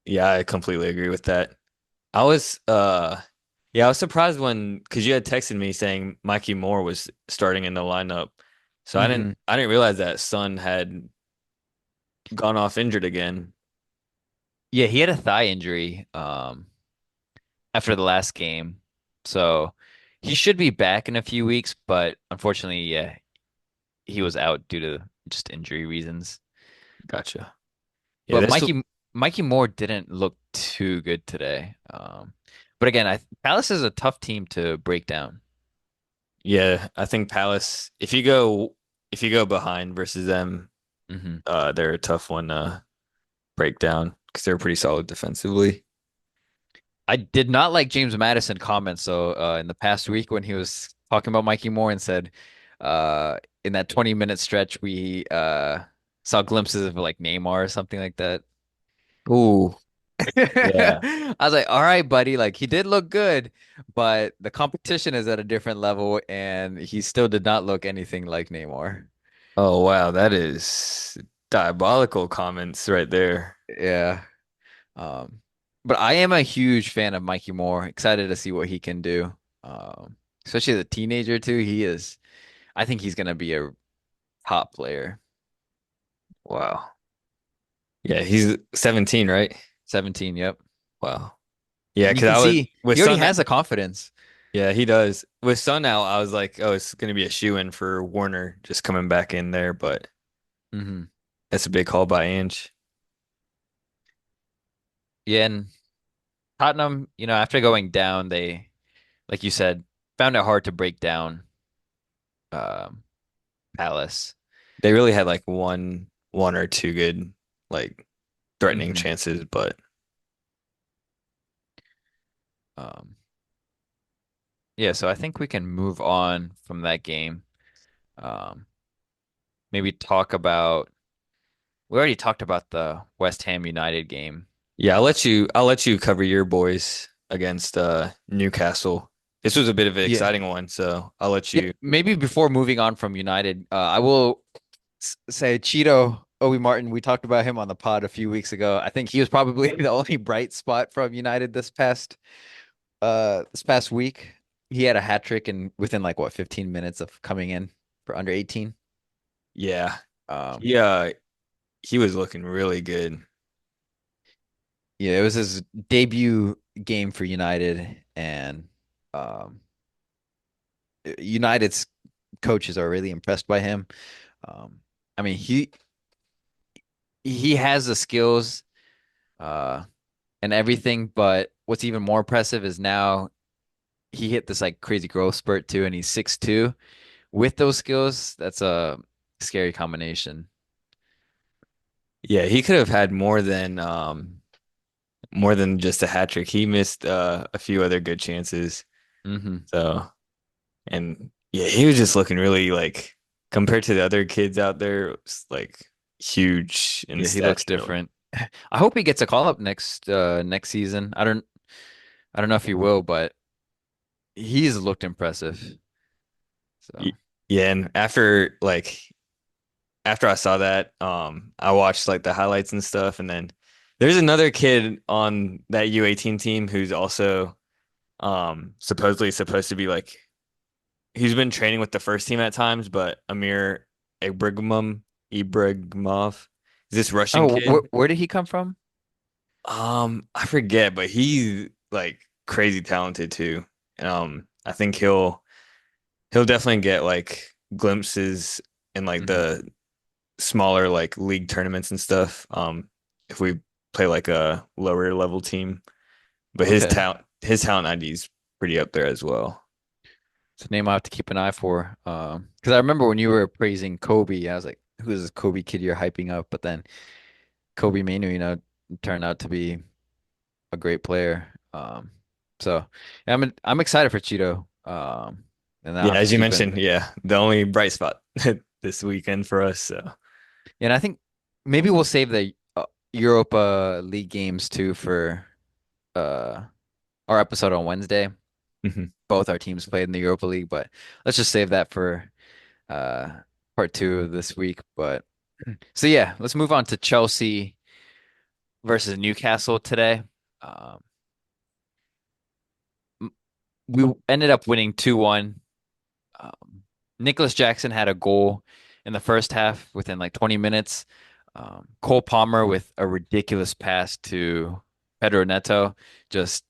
yeah, I completely agree with that. I was yeah, I was surprised when because you had texted me saying Mikey Moore was starting in the lineup. So I didn't Hmm. I didn't realize that Son had gone off injured again. Yeah, he had a thigh injury after the last game, so he should be back in a few weeks. But unfortunately, yeah, he was out due to just injury reasons. Gotcha. Yeah, But this Mikey Moore didn't look too good today. But again, Palace is a tough team to break down. yeah, I think Palace if you go behind versus them, Hmm. they're a tough one to break down because they're pretty solid defensively. I did not like James Madison comments though in the past week when he was talking about Mikey Moore and said in that 20-minute stretch we saw glimpses of like Neymar or something like that. Ooh, yeah. I was like, all right, buddy, like he did look good, but the competition is at a different level and he still did not look anything like Neymar. Oh wow, that is diabolical comments right there. Yeah. Um, but I am a huge fan of Mikey Moore. Excited to see what he can do. Especially as a teenager too. I think he's gonna be a top player. Wow. Yeah, he's 17, right? 17, yep. Wow. Yeah, And you because can I was see with he already Sun. has the confidence. Yeah, he does. With Sun out, I was like, oh, it's gonna be a shoe in for Warner just coming back in there, but Hmm. that's a big call by Ange. Yeah, and Tottenham, after going down, they, like you said, found it hard to break down um, Palace. They really had like one or two good like threatening Hmm. chances, but Um, yeah, so I think we can move on from that game. Um, maybe talk about. We already talked about the West Ham United game. yeah, I'll let you cover your boys against Newcastle. This was a bit of an Yeah. exciting one, so I'll let Yeah, you. maybe before moving on from United, I will say Cheeto Obi Martin. We talked about him on the pod a few weeks ago. I think he was probably the only bright spot from United this past week. He had a hat trick and within like what 15 minutes of coming in for under 18. Yeah. Um, He was looking really good. yeah, it was his debut game for United, and um, United's coaches are really impressed by him. Um, I mean, he has the skills uh, and everything, but what's even more impressive is now he hit this like crazy growth spurt too, and he's 6'2". With those skills, that's a scary combination. Yeah, he could have had more than just a hat trick. He missed a few other good chances. Hmm. So, and yeah, he was just looking really like compared to the other kids out there, it was like huge in Yeah, he looks stature. different. I hope he gets a call up next season. I don't know if he will, but he's looked impressive. Y- So, Yeah, and after I saw that, I watched like the highlights and stuff, and then there's another kid on that U18 team who's also supposedly supposed to be like he's been training with the first team at times, but Amir Ibragimov is this Russian oh, kid. where did he come from? I forget, but he's like crazy talented too. I think he'll definitely get like glimpses in like Mhm. the smaller like league tournaments and stuff. If we play like a lower level team, but Okay. his talent ID is pretty up there as well. It's a name I have to keep an eye for. Because I remember when you were praising Kobe, I was like, who's this Kobe kid you're hyping up? But then Kobe Manu, turned out to be a great player. So yeah, I'm excited for Cheeto. And I'll Yeah, have to as you keep in. mentioned, yeah, the only bright spot this weekend for us. So And I think maybe we'll save the Europa League games too for uh our episode on Wednesday. mhm. Both our teams played in the Europa League, but let's just save that for uh part two of this week. But so yeah, let's move on to Chelsea versus Newcastle today. Um, we ended up winning 2-1. Um, Nicholas Jackson had a goal in the first half within like 20 minutes. Cole Palmer with a ridiculous pass to Pedro Neto just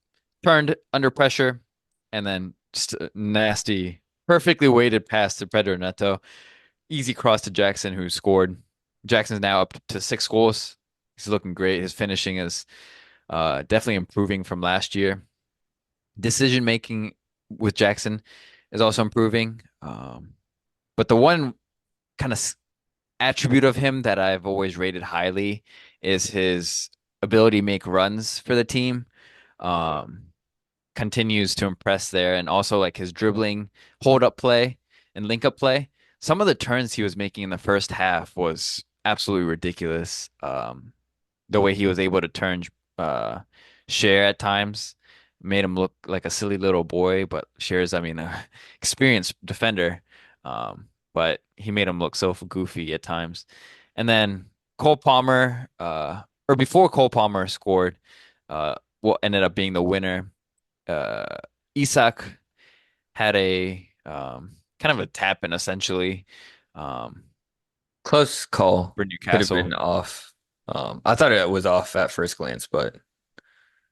turned under pressure and then just a nasty, perfectly weighted pass to Pedro Neto. Easy cross to Jackson, who scored. Jackson's now up to 6 goals. He's looking great. His finishing is definitely improving from last year. Decision making with Jackson is also improving. But the one kind of attribute of him that I've always rated highly is his ability to make runs for the team. Um, Continues to impress there, and also like his dribbling, hold up play, and link up play. Some of the turns he was making in the first half was absolutely ridiculous. The way he was able to turn uh Share at times made him look like a silly little boy, but Share's, I mean, a experienced defender. But he made him look so goofy at times. And then Cole Palmer, or before Cole Palmer scored, what ended up being the winner, uh, Isak had a kind of a tap in essentially um, Close call. for Could have been Newcastle. off. I thought it was off at first glance, but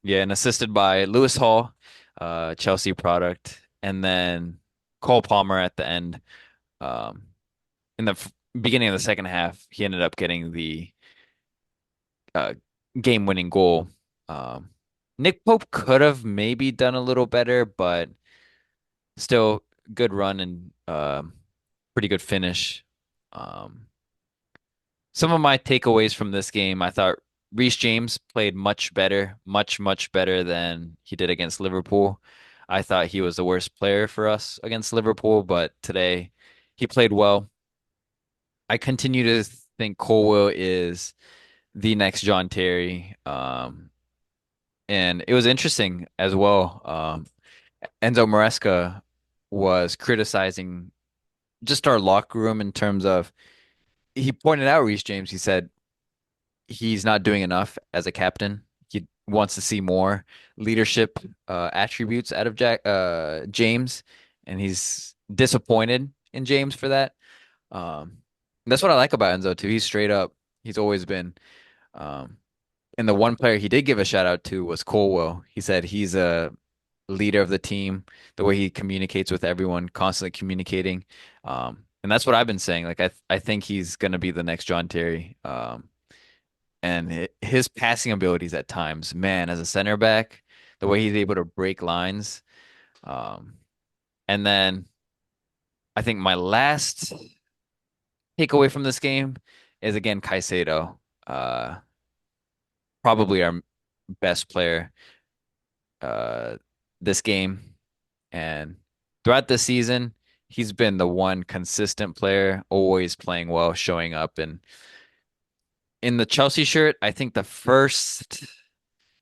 Yeah, and assisted by Lewis Hall, Chelsea product, and then Cole Palmer at the end. Um, in the beginning of the second half, he ended up getting the uh, game-winning goal. Um, Nick Pope could have maybe done a little better, but still good run and pretty good finish. Um, some of my takeaways from this game, I thought Reece James played much better, much better than he did against Liverpool. I thought he was the worst player for us against Liverpool, but today he played well. I continue to think Colwell is the next John Terry. And it was interesting as well. Enzo Maresca was criticizing just our locker room in terms of he pointed out Reece James. He said he's not doing enough as a captain. He wants to see more leadership attributes out of James, and he's disappointed in James for that. Um, that's what I like about Enzo too. He's straight up. He's always been. Um, and the one player he did give a shout out to was Colwell. He said he's a leader of the team, the way he communicates with everyone, constantly communicating. And that's what I've been saying. Like I think he's gonna be the next John Terry. And his passing abilities at times, man, as a center back, the way he's able to break lines. Um, and then I think my last takeaway from this game is again Caicedo, uh, probably our best player uh, this game, and throughout the season, he's been the one consistent player, always playing well, showing up, and in the Chelsea shirt, I think the first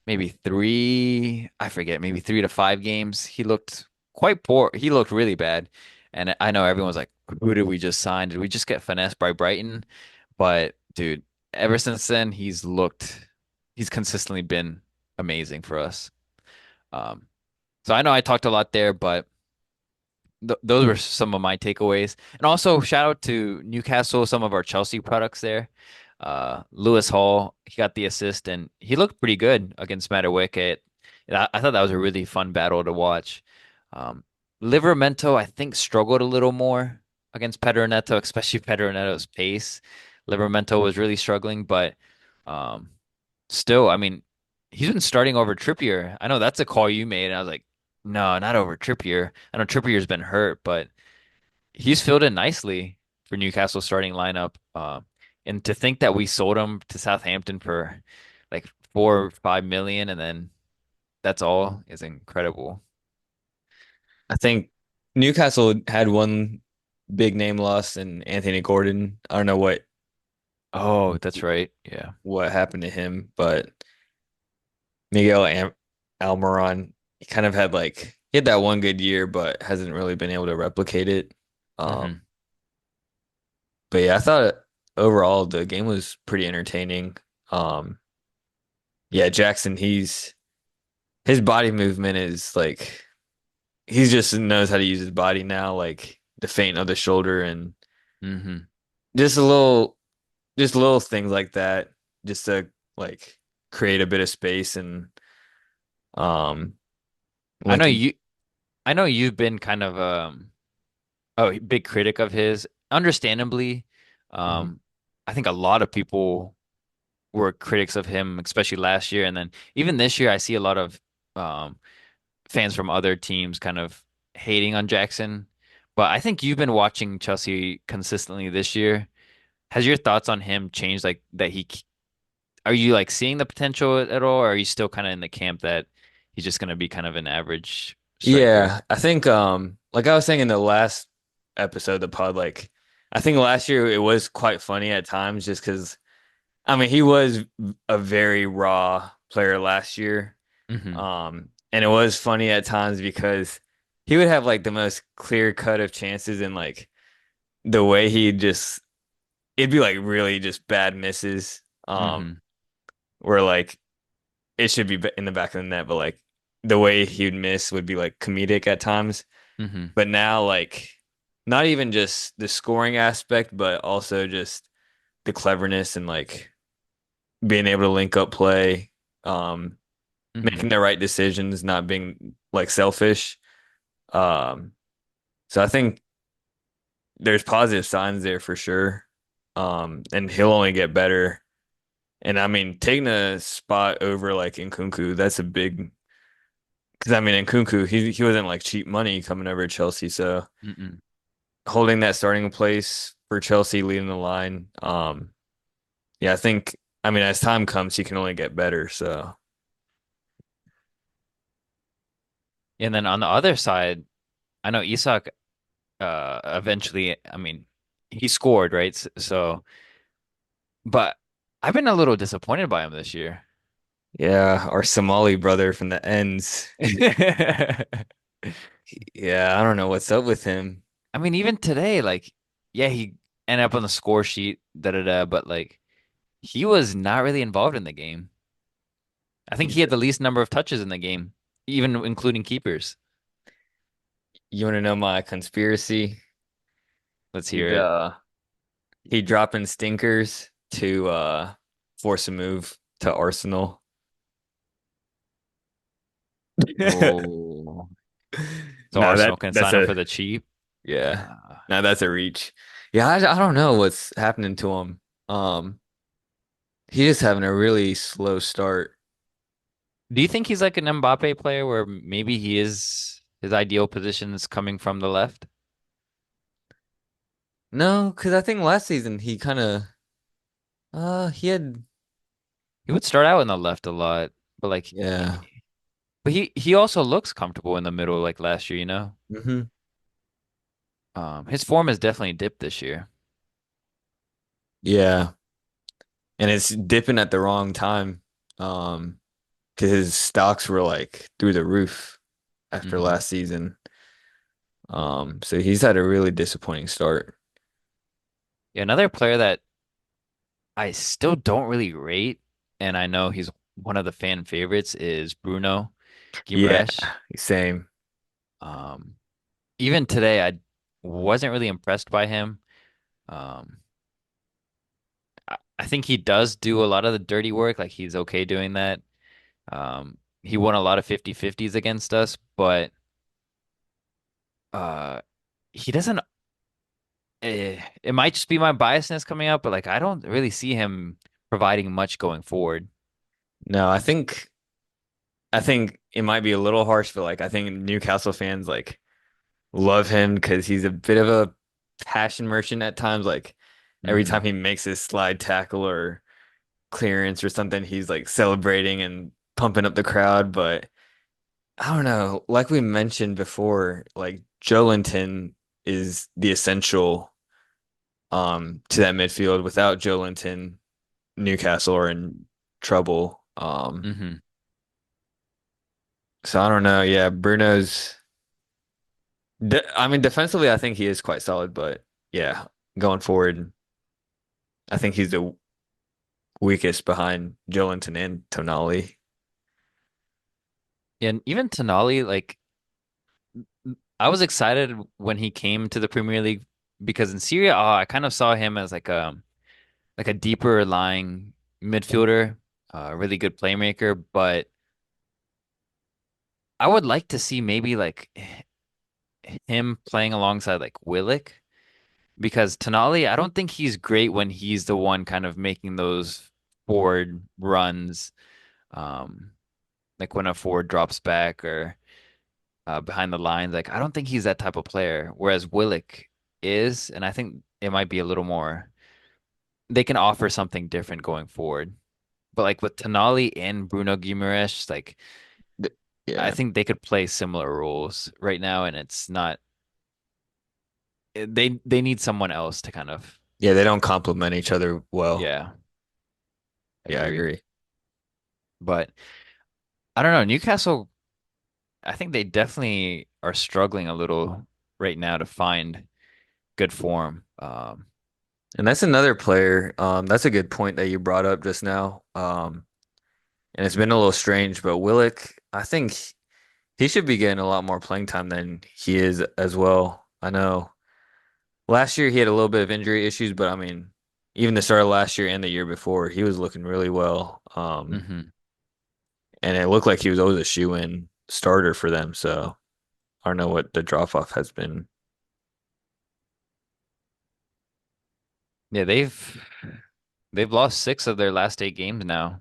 maybe three, I forget, maybe 3 to 5 games, he looked quite poor. He looked really bad. And I know everyone was like, who did we just sign? Did we just get finessed by Brighton? But dude, ever since then, he's consistently been amazing for us. Um, so I know I talked a lot there, but th those were some of my takeaways. And also shout out to Newcastle, some of our Chelsea products there. Lewis Hall, he got the assist and he looked pretty good against Matter. I thought that was a really fun battle to watch. Um, Livermento, I think, struggled a little more against Pedronetto, especially Pedronetto's pace. Livermento was really struggling, but um, still, I mean, he's been starting over Trippier. I know that's a call you made, and I was like, no, not over Trippier. I know Trippier's been hurt, but he's filled in nicely for Newcastle starting lineup. And to think that we sold him to Southampton for like 4 or 5 million, and then that's all is incredible. I think Newcastle had one big name loss in Anthony Gordon. I don't know Oh, that's right. Yeah. what happened to him, but Miguel Almiron, he kind of had he had that one good year, but hasn't really been able to replicate it. Hmm. Um, but yeah, I thought overall the game was pretty entertaining. Um, yeah, Jackson, his body movement is he just knows how to use his body now, like the feint of the shoulder and Hmm. just a little just little things like that, just to like create a bit of space and um I know linking. you. I know you've been kind of a big critic of his, understandably. Mhm. Um, I think a lot of people were critics of him, especially last year, and then even this year, I see a lot of um, fans from other teams kind of hating on Jackson. But I think you've been watching Chelsea consistently this year. Has your thoughts on him changed? Like that are you like seeing the potential at all, or are you still kind of in the camp that he's just going to be kind of an average striker? Yeah, I think like I was saying in the last episode of the pod, like I think last year it was quite funny at times just because I mean he was a very raw player last year. Hmm. And it was funny at times because he would have like the most clear cut of chances and like the way he just it'd be like really just bad misses. Hmm. Where like it should be in the back of the net, but like the way he'd miss would be like comedic at times. Hmm. But now, like, not even just the scoring aspect, but also just the cleverness and like being able to link up play, um, Hmm. making the right decisions, not being like selfish. Um, so I think there's positive signs there for sure. And he'll only get better. And I mean, taking a spot over like Nkunku, that's a big because I mean Nkunku, he wasn't like cheap money coming over to Chelsea, so Hmm. holding that starting place for Chelsea leading the line. Yeah, I think I mean as time comes he can only get better. So And then on the other side, I know Isak eventually, I mean, he scored, right? So, but I've been a little disappointed by him this year. yeah, our Somali brother from the ends. Yeah, I don't know what's up with him. I mean, even today, like, yeah, he ended up on the score sheet, da da da, but like, he was not really involved in the game. I think he He's had the least number of touches in the game, even including keepers. you want to know my conspiracy? Let's He hear it. he dropping stinkers to force a move to Arsenal. Oh, so No, Arsenal can that's sign him a for the cheap. yeah. Uh, No, that's a reach. Yeah, I don't know what's happening to him. He's just having a really slow start. do you think he's like an Mbappe player where maybe his ideal position is coming from the left? No, because I think last season he kind of he had He would start out in the left a lot, but like, yeah. but he also looks comfortable in the middle like last year, you know? Hmm. His form has definitely dipped this year. Yeah. and it's dipping at the wrong time. Um, because his stocks were like through the roof after Hmm. last season. So he's had a really disappointing start. Yeah, another player that I still don't really rate, and I know he's one of the fan favorites, is Bruno Yeah, Guimaraes. same. Um, Even today, I wasn't really impressed by him. Um, I think he does do a lot of the dirty work, like he's okay doing that. He won a lot of 50-50s against us, but uh, he doesn't. It might just be my biasness coming up, but like I don't really see him providing much going forward. No, I think it might be a little harsh, but like I think Newcastle fans like love him because he's a bit of a passion merchant at times. Like every time Hmm. he makes his slide tackle or clearance or something, he's like celebrating and pumping up the crowd. But I don't know, like we mentioned before, like Joelinton is the essential to that midfield. Without Joelinton, Newcastle are in trouble. Hmm. So I don't know. Yeah, I mean, defensively, I think he is quite solid, but yeah, going forward, I think he's the weakest behind Joelinton and Tonali. And even Tonali, like I was excited when he came to the Premier League because in Syria, I kind of saw him as like a deeper lying midfielder, a really good playmaker. But I would like to see maybe like him playing alongside like Willock because Tonali, I don't think he's great when he's the one kind of making those forward runs, um, like when a forward drops back or behind the lines. Like I don't think he's that type of player, whereas Willock is, and I think it might be a little more. They can offer something different going forward. But like with Tonali and Bruno Guimaraes, like Th- I Yeah. think they could play similar roles right now, and it's not. They need someone else to kind of. Yeah, they don't complement each other well. Yeah, I Yeah, I agree. agree. But I don't know. Newcastle, I think they definitely are struggling a little right now to find good form. And that's another player. That's a good point that you brought up just now. And it's been a little strange, but Willock, I think he should be getting a lot more playing time than he is as well. I know last year he had a little bit of injury issues, but I mean, even the start of last year and the year before, he was looking really well. hmm And it looked like he was always a shoe-in starter for them. So I don't know what the drop-off has been. Yeah, they've lost 6 of their last 8 games now.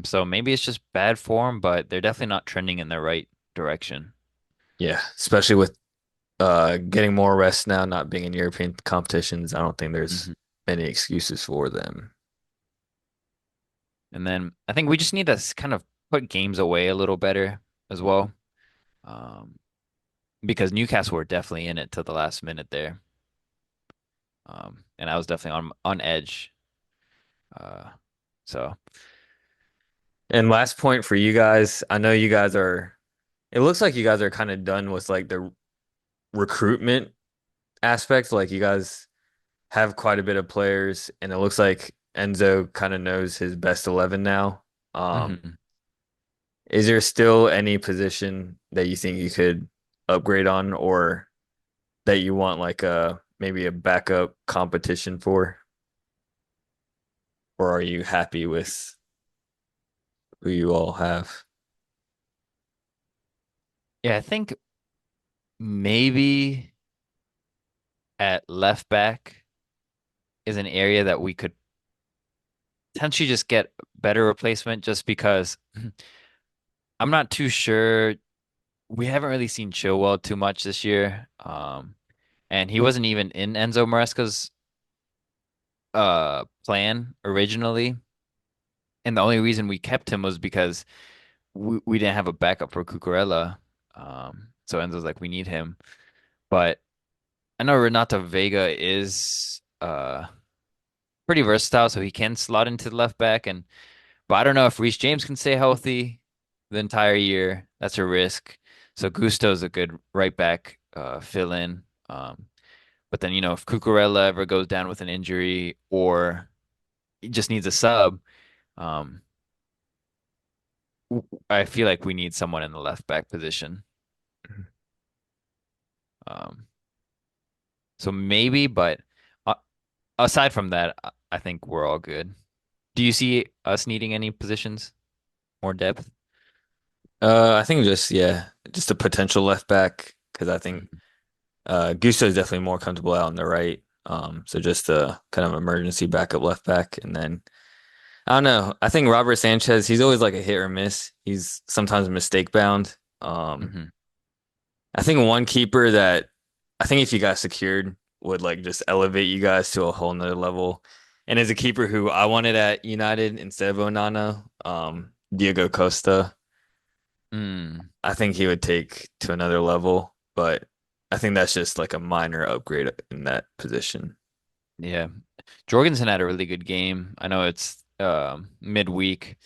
So maybe it's just bad form, but they're definitely not trending in the right direction. Yeah, especially with getting more rest now, not being in European competitions. I don't think there's Hmm. many excuses for them. And then I think we just need to kind of put games away a little better as well. Um, because Newcastle were definitely in it to the last minute there. And I was definitely on edge. Uh, so And last point for you guys, I know you guys are, it looks like you guys are kind of done with like the recruitment aspect. Like you guys have quite a bit of players, and it looks like Enzo kind of knows his best 11 now. mhm. Is there still any position that you think you could upgrade on or that you want like a maybe a backup competition for? Or are you happy with who you all have? Yeah, I think maybe at left back is an area that we could potentially just get better replacement just because I'm not too sure. We haven't really seen Chilwell too much this year. And he wasn't even in Enzo Maresca's plan originally. And the only reason we kept him was because we didn't have a backup for Cucurella. So Enzo's like, we need him. But I know Renato Vega is pretty versatile, so he can slot into the left back. And but I don't know if Reece James can stay healthy the entire year. That's a risk. So Gusto's a good right back fill in. But then if Cucurella ever goes down with an injury or he just needs a sub, um, I feel like we need someone in the left back position. Um, so maybe, but uh, aside from that, I think we're all good. Do you see us needing any positions, more depth? I think just yeah, just a potential left back because I think Mhm. Gusto is definitely more comfortable out on the right. So just a kind of emergency backup left back, and then I don't know. I think Robert Sanchez, he's always like a hit or miss. He's sometimes mistake bound. Mhm. I think one keeper that I think if you got secured would like just elevate you guys to a whole nother level. And as a keeper who I wanted at United instead of Onana, Diego Costa, Mm, I think he would take to another level. But I think that's just like a minor upgrade in that position. yeah. Jorgensen had a really good game. I know it's midweek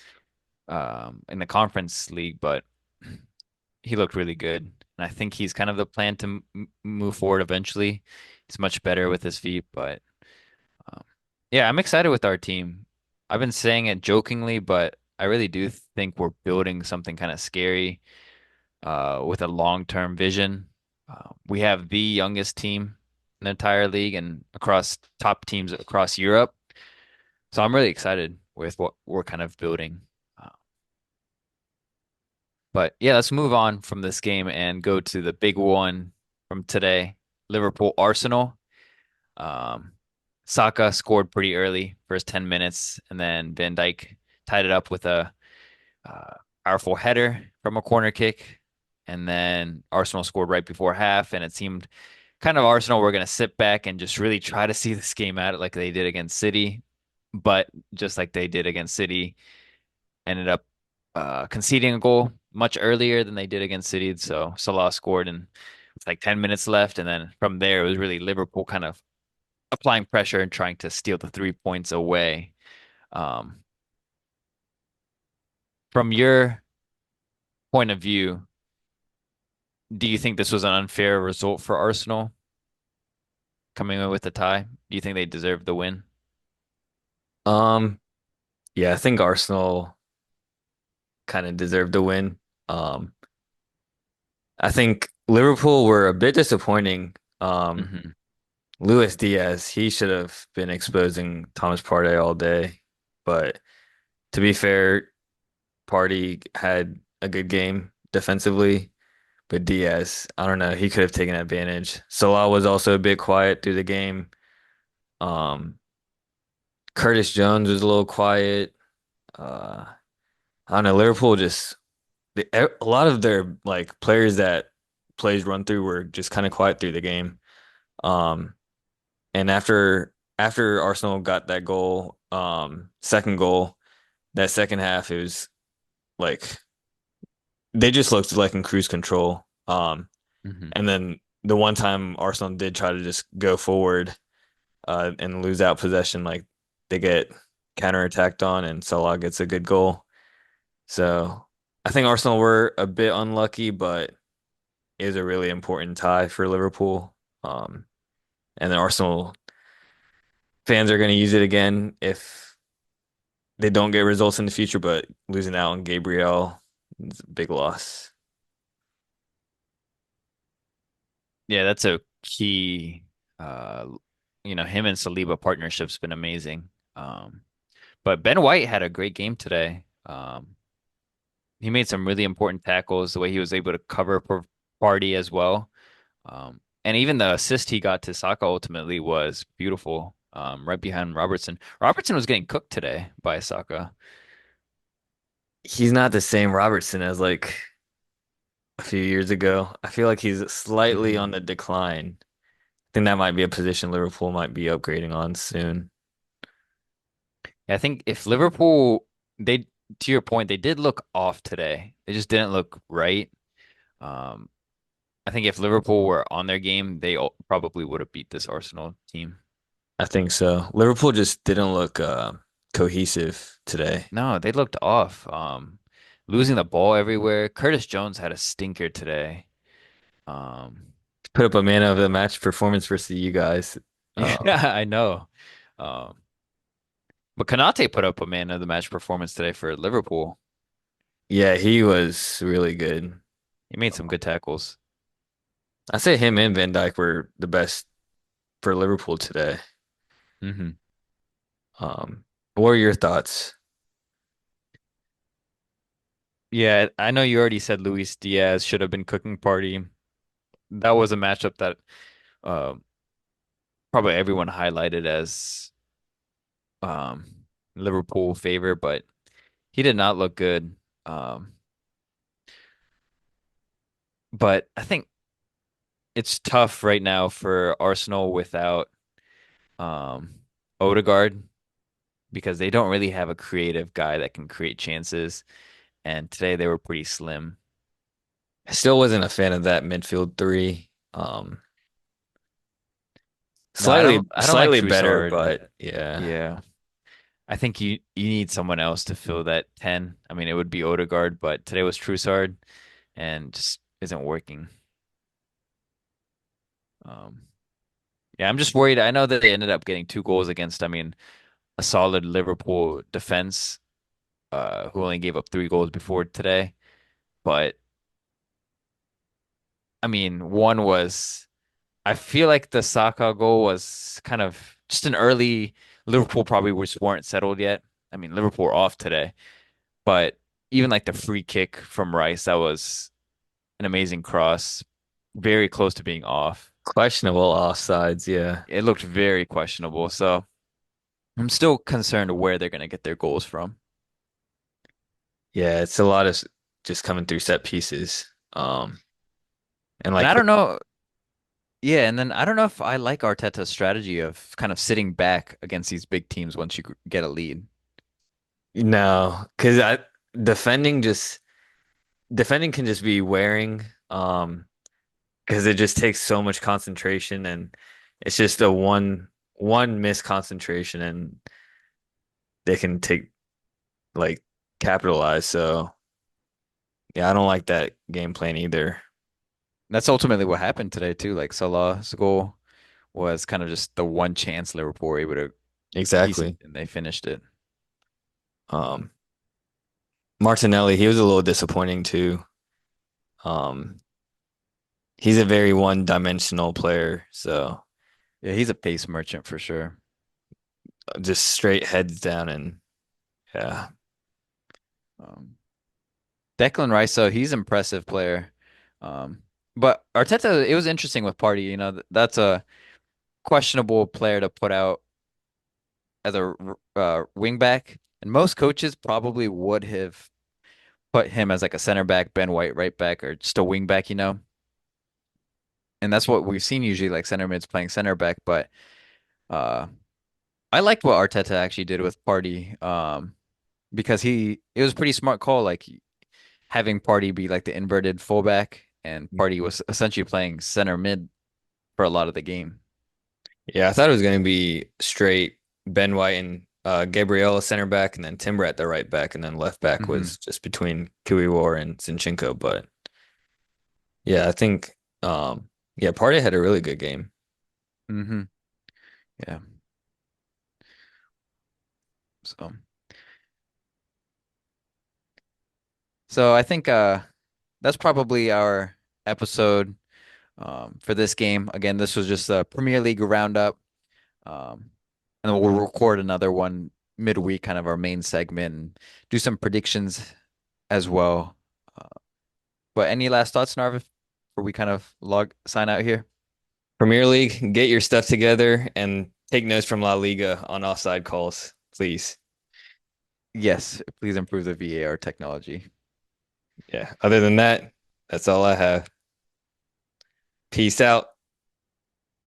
in the conference league, but he looked really good. And I think he's kind of the plan to m move forward eventually. He's much better with his feet, but um, yeah, I'm excited with our team. I've been saying it jokingly, but I really do think we're building something kind of scary with a long-term vision. We have the youngest team in the entire league and across top teams across Europe. So I'm really excited with what we're kind of building. Uh, but yeah, let's move on from this game and go to the big one from today, Liverpool Arsenal. Um, Saka scored pretty early, first 10 minutes, and then Van Dijk tied it up with a uh, powerful header from a corner kick. And then Arsenal scored right before half, and it seemed kind of Arsenal were going to sit back and just really try to see this game out like they did against City. But just like they did against City, ended up conceding a goal much earlier than they did against City. So Salah scored and with like 10 minutes left. And then from there, it was really Liverpool kind of applying pressure and trying to steal the 3 points away. Um, from your point of view, do you think this was an unfair result for Arsenal coming in with a tie? Do you think they deserved the win? Um, yeah, I think Arsenal kind of deserved the win. Um, I think Liverpool were a bit disappointing. Hmm. Luis Diaz, he should have been exposing Thomas Partey all day. But to be fair, Partey had a good game defensively. But Diaz, I don't know, he could have taken advantage. Salah was also a bit quiet through the game. Um, Curtis Jones was a little quiet. Uh, I don't know, Liverpool just a lot of their like players that plays run through were just kind of quiet through the game. Um, and after Arsenal got that goal, second goal, that second half, it was like they just looked like in cruise control. Hmm. And then the one time Arsenal did try to just go forward, and lose out possession, like they get counterattacked on, and Salah gets a good goal. So I think Arsenal were a bit unlucky, but it was a really important tie for Liverpool. And then Arsenal fans are going to use it again if they don't get results in the future, but losing out on Gabriel is a big loss. Yeah, that's a key. Uh, him and Saliba partnership's been amazing. But Ben White had a great game today. He made some really important tackles, the way he was able to cover for Party as well. And even the assist he got to Saka ultimately was beautiful, right behind Robertson. Robertson was getting cooked today by Saka. He's not the same Robertson as like a few years ago. I feel like he's slightly on Hmm. the decline. I think that might be a position Liverpool might be upgrading on soon. I think if Liverpool, they, to your point, they did look off today. They just didn't look right. Um, I think if Liverpool were on their game, they probably would have beat this Arsenal team. I think so. Liverpool just didn't look cohesive today. No, they looked off. Losing the ball everywhere. Curtis Jones had a stinker today. Um, Put up a man of the match performance versus you guys. yeah, I know. Um, but Konate put up a man of the match performance today for Liverpool. Yeah, he was really good. He made some good tackles. I say him and Van Dijk were the best for Liverpool today. Hmm. What are your thoughts? Yeah, I know you already said Luis Diaz should have been cooking party. That was a matchup that uh, probably everyone highlighted as um, Liverpool favor, but he did not look good. Um, but I think it's tough right now for Arsenal without um, Odegaard because they don't really have a creative guy that can create chances. And today they were pretty slim. I still wasn't a fan of that midfield three. No, Slightly I don't like slightly better, Trossard. but yeah. Yeah. I think you need someone else to fill that 10. I mean, it would be Odegaard, but today was Trossard and just isn't working. Um, yeah, I'm just worried. I know that they ended up getting 2 goals against, I mean, a solid Liverpool defense, who only gave up 3 goals before today. But I mean, one was I feel like the Saka goal was kind of just an early Liverpool probably just weren't settled yet. I mean, Liverpool were off today, but even like the free kick from Rice, that was an amazing cross, very close to being off. Questionable offsides, yeah. It looked very questionable, so I'm still concerned where they're going to get their goals from. Yeah, it's a lot of just coming through set pieces. And And like I quick don't know, yeah, and then I don't know if I like Arteta's strategy of kind of sitting back against these big teams once you get a lead. no, because I defending just defending can just be wearing. Because it just takes so much concentration and it's just a one misconcentration and they can take like capitalize. So yeah, I don't like that game plan either. That's ultimately what happened today too. Like Salah's goal was kind of just the one chance Liverpool were able to piece it Exactly. and they finished it. Um, Martinelli, he was a little disappointing too. Um, he's a very one-dimensional player, so Yeah, he's a pace merchant for sure. just straight heads down and yeah. Um, Declan Rice, so he's an impressive player. Um, but Arteta, it was interesting with Party. That's a questionable player to put out as a wing back, and most coaches probably would have put him as like a center back, Ben White right back, or just a wing back. And that's what we've seen usually, like center mids playing center back. But uh, I liked what Arteta actually did with Party, because it was a pretty smart call, like having Party be like the inverted fullback, and Party was essentially playing center mid for a lot of the game. Yeah, I thought it was going to be straight Ben White and Gabriel center back, and then Timber at the right back, and then left back Hmm. was just between Kiwior and Zinchenko. But yeah, I think yeah, Partey had a really good game. Hmm. Yeah. So, so I think that's probably our episode for this game. Again, this was just a Premier League roundup. Um, and then we'll record another one midweek, kind of our main segment, and do some predictions as well. Uh, but any last thoughts, Narva, before we kind of log sign out here? Premier League, get your stuff together and take notes from La Liga on offside calls, please. Yes, please improve the VAR technology. Yeah. Other than that, that's all I have. Peace out.